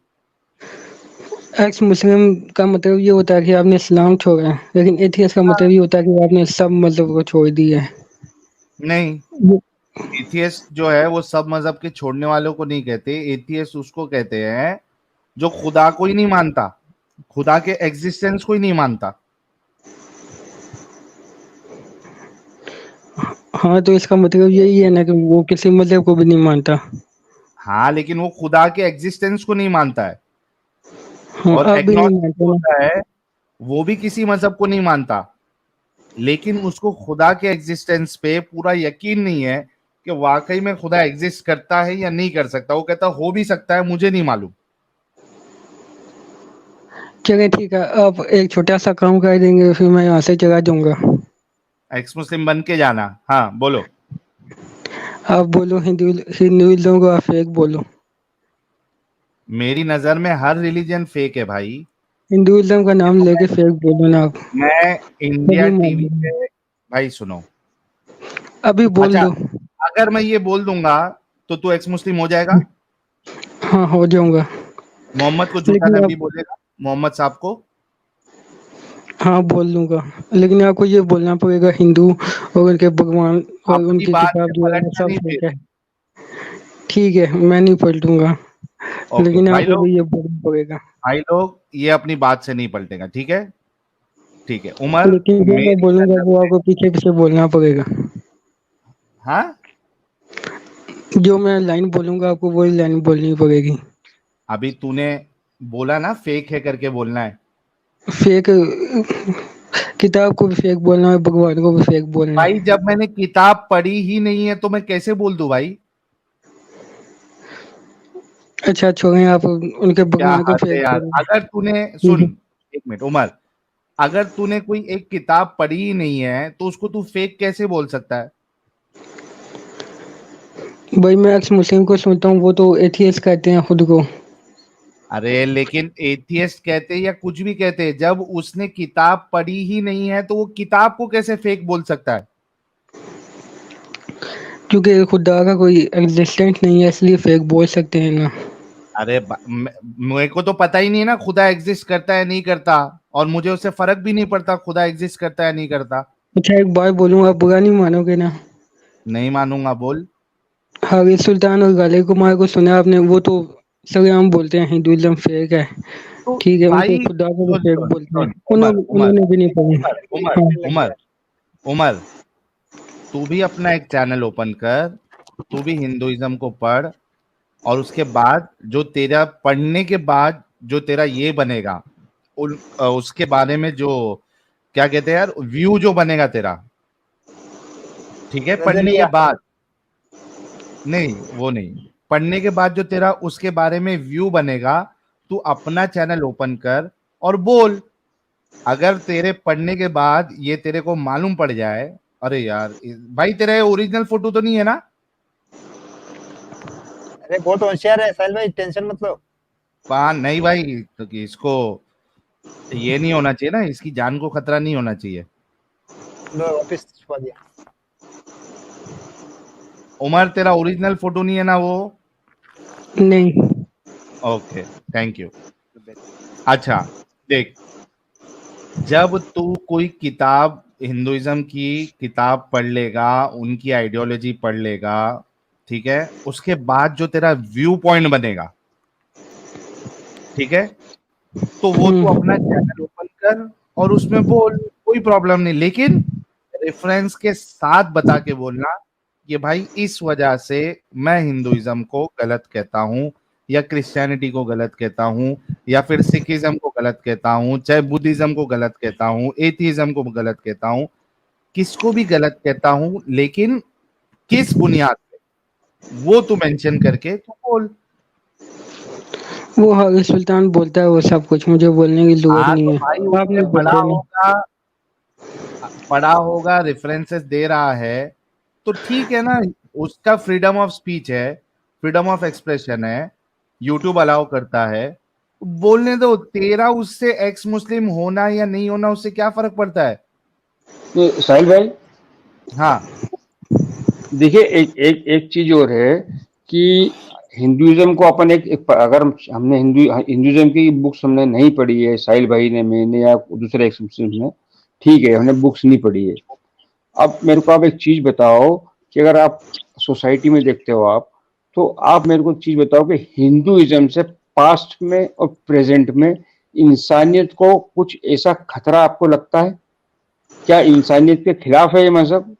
एक्स मुस्लिम का मतलब ये होता है कि आपने इस्लाम छोड़ा है, लेकिन एथियस्ट का मतलब ये होता है कि आपने सब मजहब को छोड़ दिया है। नहीं, ये- एथियस्ट जो है वो सब मजहब के छोड़ने वालों को नहीं कहते। एथियस्ट उसको कहते हैं जो खुदा को ही नहीं मानता, खुदा के एग्जिस्टेंस को ही नहीं मानता। हाँ, तो इसका मतलब यही है ना कि वो किसी मजहब को भी नहीं मानता। हाँ, लेकिन वो खुदा के एग्जिस्टेंस को नहीं मानता है। हाँ, और आप भी नहीं एग्नोस्टिक मानते ना। होता है, वो भी किसी मजहब को नहीं मानता, लेकिन उसको खुदा के एग्जिस्टेंस पे पूरा यकीन नहीं है कि वाकई में खुदा एग्जिस्ट करता है या नहीं कर सकता। वो कहता हो भी सकता है, मुझे नहीं मालूम। चलिए ठीक है, आप एक छोटा सा काम कर देंगे, फिर मैं यहाँ से चला जाऊंगा। एक्स मुस्लिम बन के जाना, हाँ बोलो। आप बोलो, हिंदुइज्म को आप फेक बोलो। मेरी नजर में हर रिलीजन फेक है भाई। हिंदुइज्म का नाम देखो लेके फेक बोलो ना आप। मैं इंडिया तभी टीवी मालूम। पे, भाई सुनो, अभी बोल अच्छा दो। अगर मैं ये बोल दूंगा तो तू एक्स मुस्लिम हो जाएगा? हाँ, हो जाऊंगा। मोहम्मद को झूठा लेकिन नबी आप, बोलेगा, मोहम्मद साहब को? हाँ बोल दूंगा, लेकिन आपको ये बोलना पड़ेगा हिंदू और उनके भगवान और अपनी उनकी बात किताब पे जो है वो पलटना सब नहीं फेक फिर। है। ठीक है, मैं नहीं पलटूंगा, ओके लेकिन भाई आपको लोग, भी ये बोलना पड़ेगा। भाई लोग ये अपनी बात से नहीं पलटेगा, ठीक है? ठीक है उमर, लेकिन जो मैं मेरी बोलूंगा नजर वो में, आपको पीछे पीछे बोलना पड़ेगा। हाँ, जो मैं लाइन बोलूंगा आपको वही लाइन बोलनी पड़ेगी। अभी तूने बोला ना फेक है करके बोलना है। फेक किताब को भी फेक बोलना है, भगवान को भी फेक बोलना भाई है। जब मैंने किताब पढ़ी ही नहीं है तो मैं कैसे बोल दूं भाई? अच्छा, छोड़ें आप उनके क्या भगवान को हद है फेक यार, बोलना। अगर तूने, ठीक सुन है। एक मिनट उमर, अगर तूने कोई एक किताब पढ़ी ही नहीं है तो उसको तू फेक कैसे बोल सकता है? भाई, मैं एक्स मुस्लिम को सुनता हूँ, वो तो एथियस्ट कहते हैं खुद को। अरे लेकिन एथियस्ट कहते या कुछ भी कहते, जब उसने किताब पढ़ी ही नहीं है तो वो किताब को कैसे फेक बोल सकता है? क्योंकि खुदा का कोई एग्जिस्टेंस नहीं है, इसलिए फेक बोल सकते हैं ना। अरे मेरे को तो पता ही नहीं है ना खुदा एग्जिस्ट करता है नहीं करता, और मुझे उससे फर्क भी नहीं पड़ता खुदा एग्जिस्ट करता है नहीं करता। अच्छा, एक बात बोलूँ, आप बुरा नहीं मानोगे ना? नहीं मानूंगा, बोल। हारिस सुल्तान और गालिब कुमार को सुना आपने? वो तो सरेआम बोलते हैं हिंदुइज्म फेक है। तो ठीक है, उनके भाई खुदा को भी सुन फेक सुन बोलते हैं। सुन, उमर उमर उन्होंने भी नहीं पढ़ी। उमर उमर हाँ, उमर उमर, तू भी अपना एक चैनल ओपन कर, तू भी हिंदुइज्म को पढ़, और उसके बाद जो तेरा पढ़ने के बाद जो तेरा ये बनेगा, उसके बारे में जो क्या कहते हैं यार, व्यू जो बनेगा तेरा, ठीक है? पढ़ने के नजरिया। बाद, नहीं वो नहीं, पढ़ने के बाद जो तेरा उसके बारे में व्यू बनेगा, तू अपना चैनल ओपन कर और बोल। अगर तेरे पढ़ने के बाद ये तेरे को मालूम पड़ जाए, अरे यार भाई तेरा ओरिजिनल फोटो तो नहीं है ना? अरे बहुत होशियार है साहिल भाई, टेंशन मत लो। नहीं भाई, तो कि इसको ये नहीं होना चाहिए ना, इसकी जान को खतरा नहीं होना चाहिए। लो वापस छुपा दिया। उमर तेरा ओरिजिनल फोटो नहीं है ना वो? नहीं। Okay, thank you. अच्छा देख, जब तू कोई किताब हिंदुइज्म की किताब पढ़ लेगा, उनकी आइडियोलॉजी पढ़ लेगा, ठीक है, उसके बाद जो तेरा व्यू पॉइंट बनेगा, ठीक है, तो वो तू अपना चैनल ओपन कर और उसमें बोल, कोई प्रॉब्लम नहीं, लेकिन रेफरेंस के साथ बता के बोलना कि भाई इस वजह से मैं हिंदुइज्म को गलत कहता हूं, या क्रिश्चियनिटी को गलत कहता हूं, या फिर सिखिज्म को गलत कहता हूं, चाहे बुद्धिज्म को गलत कहता हूं, एथिज्म को गलत कहता हूं, किसको भी गलत कहता हूं, लेकिन किस बुनियाद पे, वो तू मेंशन करके तू बोल। वो हारिस सुल्तान बोलता है वो सब कुछ, मुझे बोलने की जरूरत हाँ नहीं तो है। भाई आप उसने नहीं बोलते ना। पढ़ा होगा, रेफरेंसेस दे रहा है, तो ठीक है ना, उसका फ्रीडम ऑफ स्पीच है, फ्रीडम ऑफ एक्सप्रेशन है, यूट्यूब अलाउ करता है, बोलने दो। तेरा उससे एक्स मुस्लिम होना या नहीं होना उससे क्या फर्क पड़ता है? तो साहिल भाई, हाँ देखिए एक चीज और है कि हिंदुइज्म को अपन अगर हमने हिंदुइज्म की बुक्स हमने नहीं पढ़ी है, साहिल भाई ने, मैंने या दूसरे एक्स मुस्लिम ने, ठीक है, हमने बुक्स नहीं पढ़ी है। अब मेरे को आप एक चीज बताओ कि अगर आप सोसाइटी में देखते हो आप, तो आप मेरे को एक चीज बताओ कि हिंदुइज्म से पास्ट में और प्रेजेंट में इंसानियत को कुछ ऐसा खतरा आपको लगता है? क्या इंसानियत के खिलाफ है ये मजहब?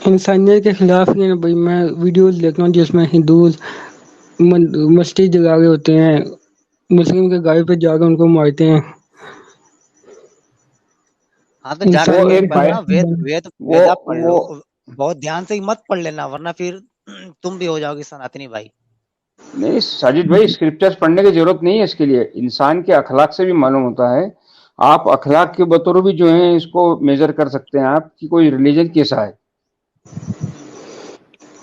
इंसानियत के खिलाफ नहीं है भाई। मैं वीडियोस देखता हूँ जिसमें हिंदू मस्जिद जगा रहे होते हैं, मुस्लिम के गाय पे जाकर उनको मारते हैं। हाँ तो जाके वो वही एक पढ़ना, वेद वेद वेद आप पढ़ लो, वो बहुत ध्यान से ही मत पढ़ लेना, वरना फिर तुम भी हो जाओगे सनातनी भाई। नहीं साजिद भाई, स्क्रिप्चर्स पढ़ने की जरूरत नहीं है इसके लिए, इंसान के अखलाक से भी मालूम होता है। आप अखलाक के बतौर भी जो है इसको मेजर कर सकते हैं आप कि कोई रिलीजन कैसा है।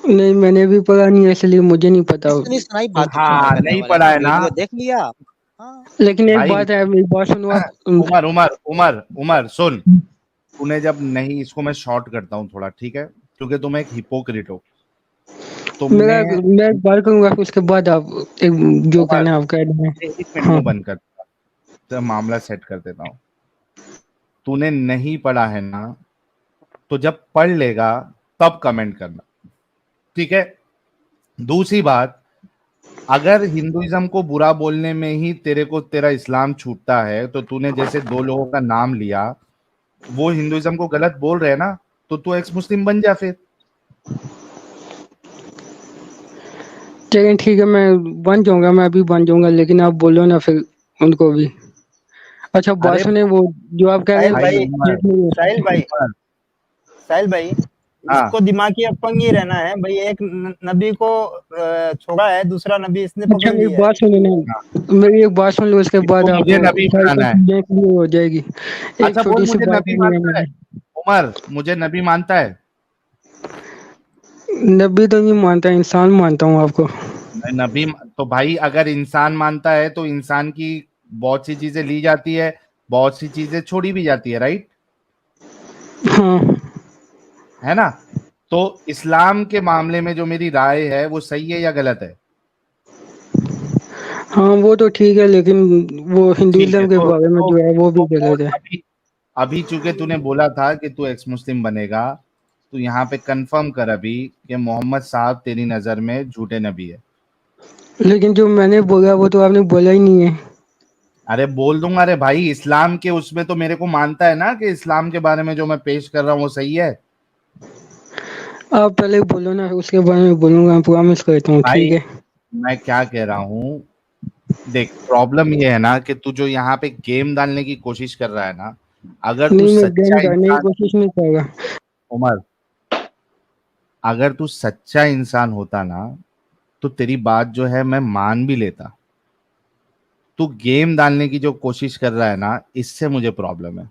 नहीं, मैंने भी पढ़ा नहीं है, इसलिए मुझे नहीं पता। इतनी सुनाई बात क्यों हाँ करने नहीं वाले पढ़ा ना, है ना वीडियो देख लिया। हाँ लेकिन एक भाई। बात है, मेरी बात सुनो आप। उमर उमर उमर उमर सुन, तूने जब नहीं, इसको मैं शॉर्ट करता हूँ थोड़ा, ठीक है, क्योंकि तुम एक हिपोक्रेट हो। तुमने मैं एक बात करूंगा, उसके बाद आप जो कहना है आप कह दें। एक मिनट मुंह बंद कर, तो मामला सेट कर देता हूँ। तूने नहीं पढ़ा है ना, तो जब पढ़ लेगा तब कमेंट करना, ठीक है। दूसरी बात, अगर हिंदुइज्म को बुरा बोलने में ही तेरे को तेरा इस्लाम छूटता है, तो तूने जैसे 2 लोगों का नाम लिया, वो हिंदुइज्म को गलत बोल रहे हैं ना, तो तू एक्स मुस्लिम बन जा फिर। चलिए ठीक है, मैं बन जाऊंगा, मैं अभी बन जाऊंगा, लेकिन आप बोलो ना फिर उनको भी। अच्छा बात अरे सुने, वो जो आप कह रहे साहिल हैं भाई, साहिल भाई, साहिल भाई, हाँ। इसको दिमागी अपंग ही रहना है भाई। एक नबी को छोड़ा है, दूसरा नबी इसने अच्छा पकड़ मेरी लिया है। बात सुनो ना, मेरी एक बात सुन लो, उसके बाद इसको आप मुझे नबी बनाना है। क्लियर हो जाएगी। एक अच्छा बोल, छोटी सी मुझे बात नबी करनी है मानता है? उमर, मुझे नबी मानता है? नबी तो नहीं मानता, इंसान मानता हूँ आपको। मैं नबी तो भाई, अगर इंसान मानता है तो इंसान की बहुत सी चीजें ली जाती है, बहुत सी चीजें छोड़ी भी जाती है, राइट? हाँ है ना? तो इस्लाम के मामले में जो मेरी राय है वो सही है या गलत है? हाँ वो तो ठीक है, लेकिन वो ठीक है, हिंदुइज्म के बारे में जो है वो भी गलत है। अभी चूंकि तूने बोला था कि तू एक्स मुस्लिम बनेगा, तो यहाँ पे कंफर्म कर अभी कि मोहम्मद साहब तेरी नजर में झूठे नबी है। लेकिन जो मैंने बोला वो तो आपने बोला ही नहीं है। अरे बोल दूंगा रे भाई, इस्लाम के उसमें तो मेरे को मानता है ना कि इस्लाम के बारे में जो मैं पेश कर रहा हूँ वो सही है। आप पहले बोलो ना, उसके बारे में बोलूंगा, प्रॉमिस करता हूँ, ठीक है। मैं क्या कह रहा हूँ, देख प्रॉब्लम ये है ना कि तू जो यहाँ पे गेम डालने की कोशिश कर रहा है ना, अगर तू नहीं, मैं सच्चा गेम करने की इंसान, कोशिश नहीं कर रहा। उमर, अगर तू सच्चा इंसान होता ना, तो तेरी बात जो है मैं मान भी लेता। तू गेम डालने की जो कोशिश कर रहा है ना, इससे मुझे प्रॉब्लम है,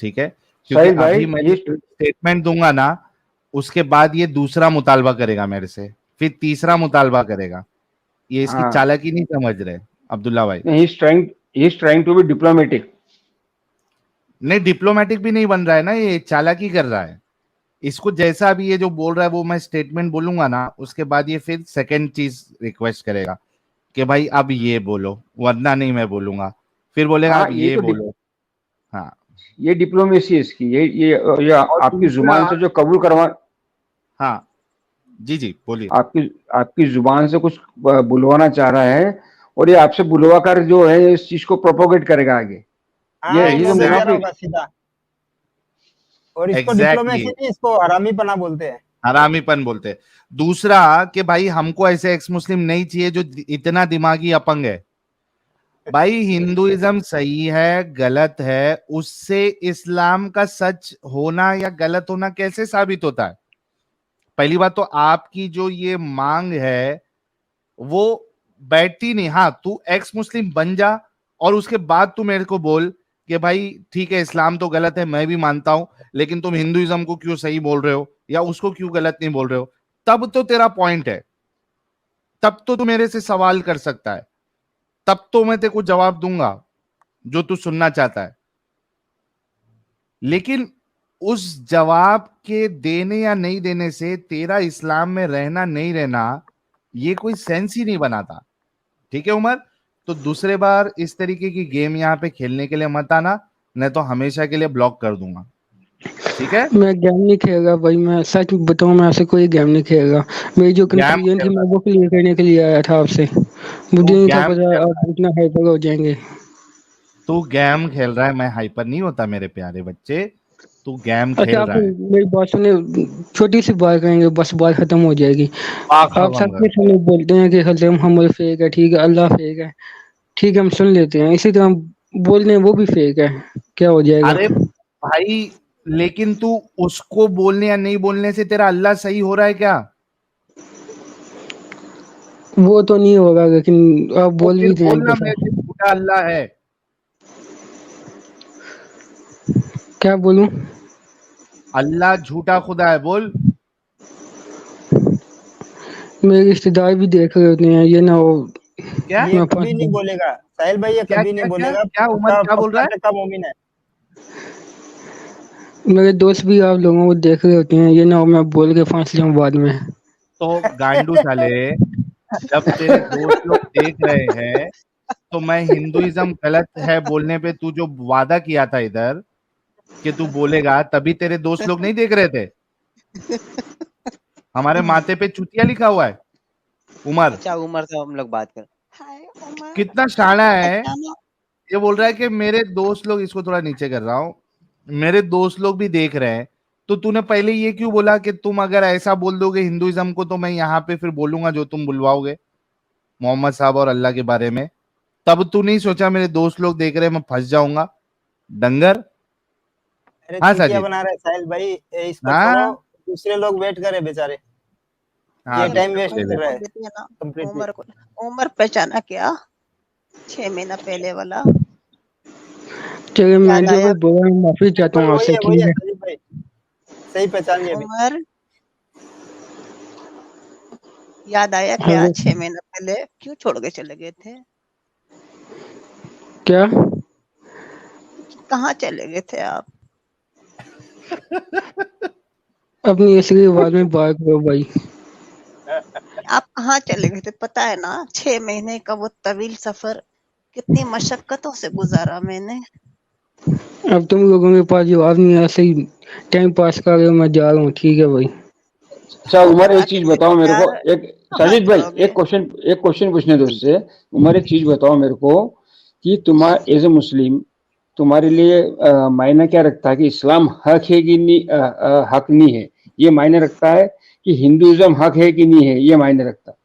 ठीक है, क्योंकि साहिल भाई, अभी मैं स्टेटमेंट दूंगा ना, उसके बाद ये दूसरा मुतालबा करेगा मेरे से, फिर तीसरा मुतालबा करेगा। ये इसकी हाँ। चालाकी नहीं समझ रहे अब्दुल्ला भाई। He is trying to be diplomatic. नहीं, डिप्लोमेटिक भी नहीं बन रहा है ना, ये चालाकी कर रहा है। इसको जैसा अभी ये जो बोल रहा है वो मैं स्टेटमेंट बोलूंगा ना, उसके बाद ये फिर सेकंड चीज रिक्वेस्ट करेगा कि भाई अब ये बोलो, वरना नहीं मैं बोलूंगा। फिर बोलेगा हाँ, अब ये बोलो। हाँ, ये डिप्लोमेसी है इसकी। ये आपकी जुबान से जो कबूल करवा, हाँ जी जी बोलिए। आपकी जुबान से कुछ बुलवाना चाह रहा है और ये आपसे बुलवा कर जो है इस चीज को प्रोपोगेट करेगा आगे। ये तो मुनाफिक सीधा। और इसको Exactly. डिप्लोमेसी नहीं, इसको हरामीपना बोलते हैं। हरामीपन बोलते हैं। दूसरा कि भाई हमको ऐसे एक्स मुस्लिम नहीं चाहिए जो इतना दिमागी अपंग है। भाई हिंदुइज्म सही है गलत है, उससे इस्लाम का सच होना या गलत होना कैसे साबित होता है? पहली बात तो आपकी जो ये मांग है वो बैठती नहीं। हाँ, तू एक्स मुस्लिम बन जा और उसके बाद तू मेरे को बोल कि भाई ठीक है इस्लाम तो गलत है, मैं भी मानता हूं, लेकिन तुम हिंदुइज्म को क्यों सही बोल रहे हो या उसको क्यों गलत नहीं बोल रहे हो, तब तो तेरा पॉइंट है, तब तो तू मेरे से सवाल कर सकता है, तब तो मैं तेरे को जवाब दूंगा जो तू सुनना चाहता है। लेकिन उस जवाब के देने या नहीं देने से तेरा इस्लाम में रहना नहीं रहना ये कोई सेंस ही नहीं बनाता। ठीक है उमर, तो दूसरे बार इस तरीके की गेम यहाँ पे खेलने के लिए मत आना, नहीं तो हमेशा के लिए ब्लॉक कर दूंगा। ठीक है, मैं गेम नहीं खेलेगा भाई, मैं सच बताऊं, मैं ऐसे कोई गेम नहीं खेलेगा। मेरी जो कंफ्यूजन थी मैं वो क्लियर करने के लिए आया था आपसे। मुझे नहीं था पता आप इतना हाइपर हो जाएंगे। तू गेम खेल रहा है, मैं हाइपर नहीं होता मेरे प्यारे बच्चे, तू गेम खेल अच्छा, रहा है। मेरी बात सुने, छोटी सी बात करेंगे बस, बात खत्म हो जाएगी। आप सब के सामने बोलते हैं कि हज़रत मोहम्मद फेक है, ठीक है, अल्लाह फेक है, ठीक है, हम सुन लेते हैं। इसी तरह बोल रहे हैं वो भी फेक है, क्या हो जाएगा? अरे भाई, लेकिन तू उसको बोलने या नहीं बोलने से तेरा अल्लाह सही हो रहा है क्या? वो तो नहीं होगा, लेकिन आप बोल भी देंगे। झूठा अल्लाह है, क्या बोलूं? अल्लाह झूठा खुदा है, बोल। मेरे रिश्तेदार भी देख रहे होते हैं, ये ना हो क्या? ये कभी नहीं बोलेगा साहिल भाई, ये कभी नहीं बोलेगा। क्या उमर क्या बोल रहा है? मोमिन है। मेरे दोस्त भी आप लोगों को देख रहे होते हैं, ये ना हो मैं बोल के फांस लूं बाद में। तो गांडू साले, जब तेरे दोस्त लोग देख रहे हैं तो मैं हिंदुइज्म गलत है बोलने पे तू जो वादा किया था इधर कि तू बोलेगा, तभी तेरे दोस्त लोग नहीं देख रहे थे? हमारे माथे पे चुतिया लिखा हुआ है उमर। अच्छा उमर से हम लोग बात कर। कितना शाना है, ये बोल रहा है कि मेरे दोस्त लोग, इसको थोड़ा नीचे कर रहा हूँ, मेरे दोस्त लोग भी देख रहे हैं। तो तूने पहले ये क्यों बोला कि तुम अगर ऐसा बोल दोगे हिंदुइज्म को तो मैं यहाँ पे फिर बोलूंगा जो तुम बुलवाओगे मोहम्मद साहब और अल्लाह के बारे में? तब तू नहीं सोचा मेरे दोस्त लोग देख रहे हैं, मैं फंस जाऊंगा डंगर? अरे हाँ, बना रहा है साहिल भाई, इसको छोड़ो, दूसरे लोग वेट करे बेचारे। ये टाइम वेस्ट कर रहा है। उमर पहचाना क्या 6 महीना पहले वाला? चलिए मैं जो बोला माफी चाहता हूँ आपसे, ठीक है? सही पहचान लिया उमर, याद आया क्या 6 महीना पहले क्यों छोड़ के चले गए थे? क्या? कहाँ चले गए थे आप? अपनी असली आवाज में बात करो भाई। आप कहाँ चले गए थे? पता है ना 6 महीने का वो तवील सफर कितनी मशक्कतों से गुजारा मैंने। अब तुम लोगों के पास जवाब नहीं है, ऐसे ही टाइम पास कर रहे हो, मैं जा रहा हूँ, ठीक है भाई? अच्छा उमर, एक चीज बताओ मेरे को, एक साजिद भाई एक क्वेश्चन पूछने दो उससे। उमर एक चीज बताओ मेरे को कि तुम्हारा एज ए मुस्लिम तुम्हारे लिए मायने क्या रखता है कि इस्लाम हक है कि नहीं, हक नहीं है, ये मायने रखता है कि हिंदुइज्म हक है कि नहीं है, ये मायने रखता है?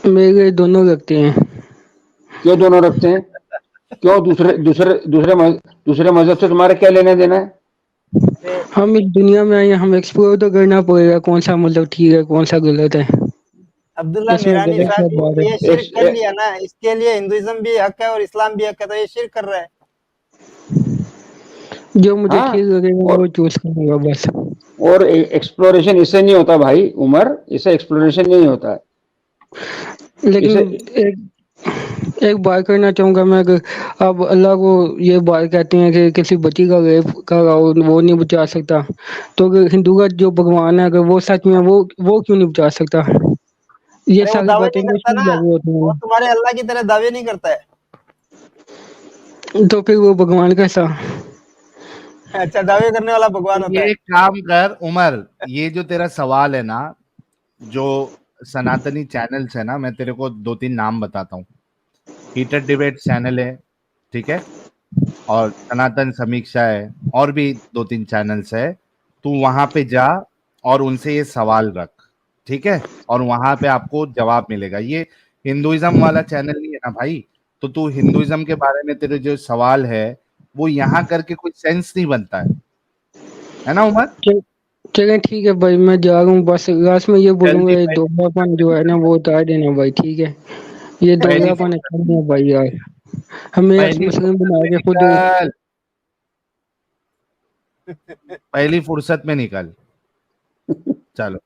मेरे दोनों रखते हैं। क्यों दोनों रखते हैं? क्यों? दूसरे मजहब से तुम्हारा क्या लेना देना है? हम इस दुनिया में आए, हम एक्सप्लोर तो करना पड़ेगा कौन सा मतलब ठीक है कौन सा गलत है। अब्दुल्ला मेरानी साहब ये शिर्क कर लिया ना, इसके लिए हिंदुइज्म भी हक है और इस्लाम भी हक है, तो ये शिर्क कर रहा है। जो मुझे ठीक लगेगा वो चूज करूंगा बस। और एक्सप्लोरेशन इससे नहीं होता भाई उमर, इससे एक्सप्लोरेशन नहीं होता है। लेकिन एक बात करना चाहूंगा मैं, अगर आप अल्लाह को ये बात कहते हैं कि किसी बच्ची का रेप करा हो वो नहीं बचा सकता, तो अगर हिंदू का जो भगवान है अगर वो सच में वो क्यों नहीं बचा सकता? ये अरे वो सारी दावे बातें नहीं करता ना, लागू होती वो तुम्हारे अल्लाह की तरह दावे नहीं करता है। हैं, तो फिर वो भगवान कैसा? अच्छा, दावे करने वाला भगवान होता है। ये काम कर उमर, ये जो तेरा सवाल है ना, जो सनातनी चैनल्स है ना, मैं तेरे को 2-3 नाम बताता हूँ। हीटेड डिबेट चैनल है, ठीक है, और सनातन समीक्षा है, और भी 2-3 चैनल्स है। तू वहां पे जा और उनसे ये सवाल रख, ठीक है, और वहां पे आपको जवाब मिलेगा। ये हिंदुइज्म वाला चैनल नहीं है ना भाई, तो तू हिंदुइज्म के बारे में तेरे जो सवाल है वो यहाँ करके कोई सेंस नहीं बनता है ना उमर? चलें ठीक है भाई, मैं जा रहा हूँ, बस लास्ट में ये बोलूंगा, ये दोगलापन जो है ना वो उतार देना भाई, ठीक है? ये दोगलापन है भाई यार, हमें मुस्लिम बना के खुद पहली फुर्सत में निकल, चलो।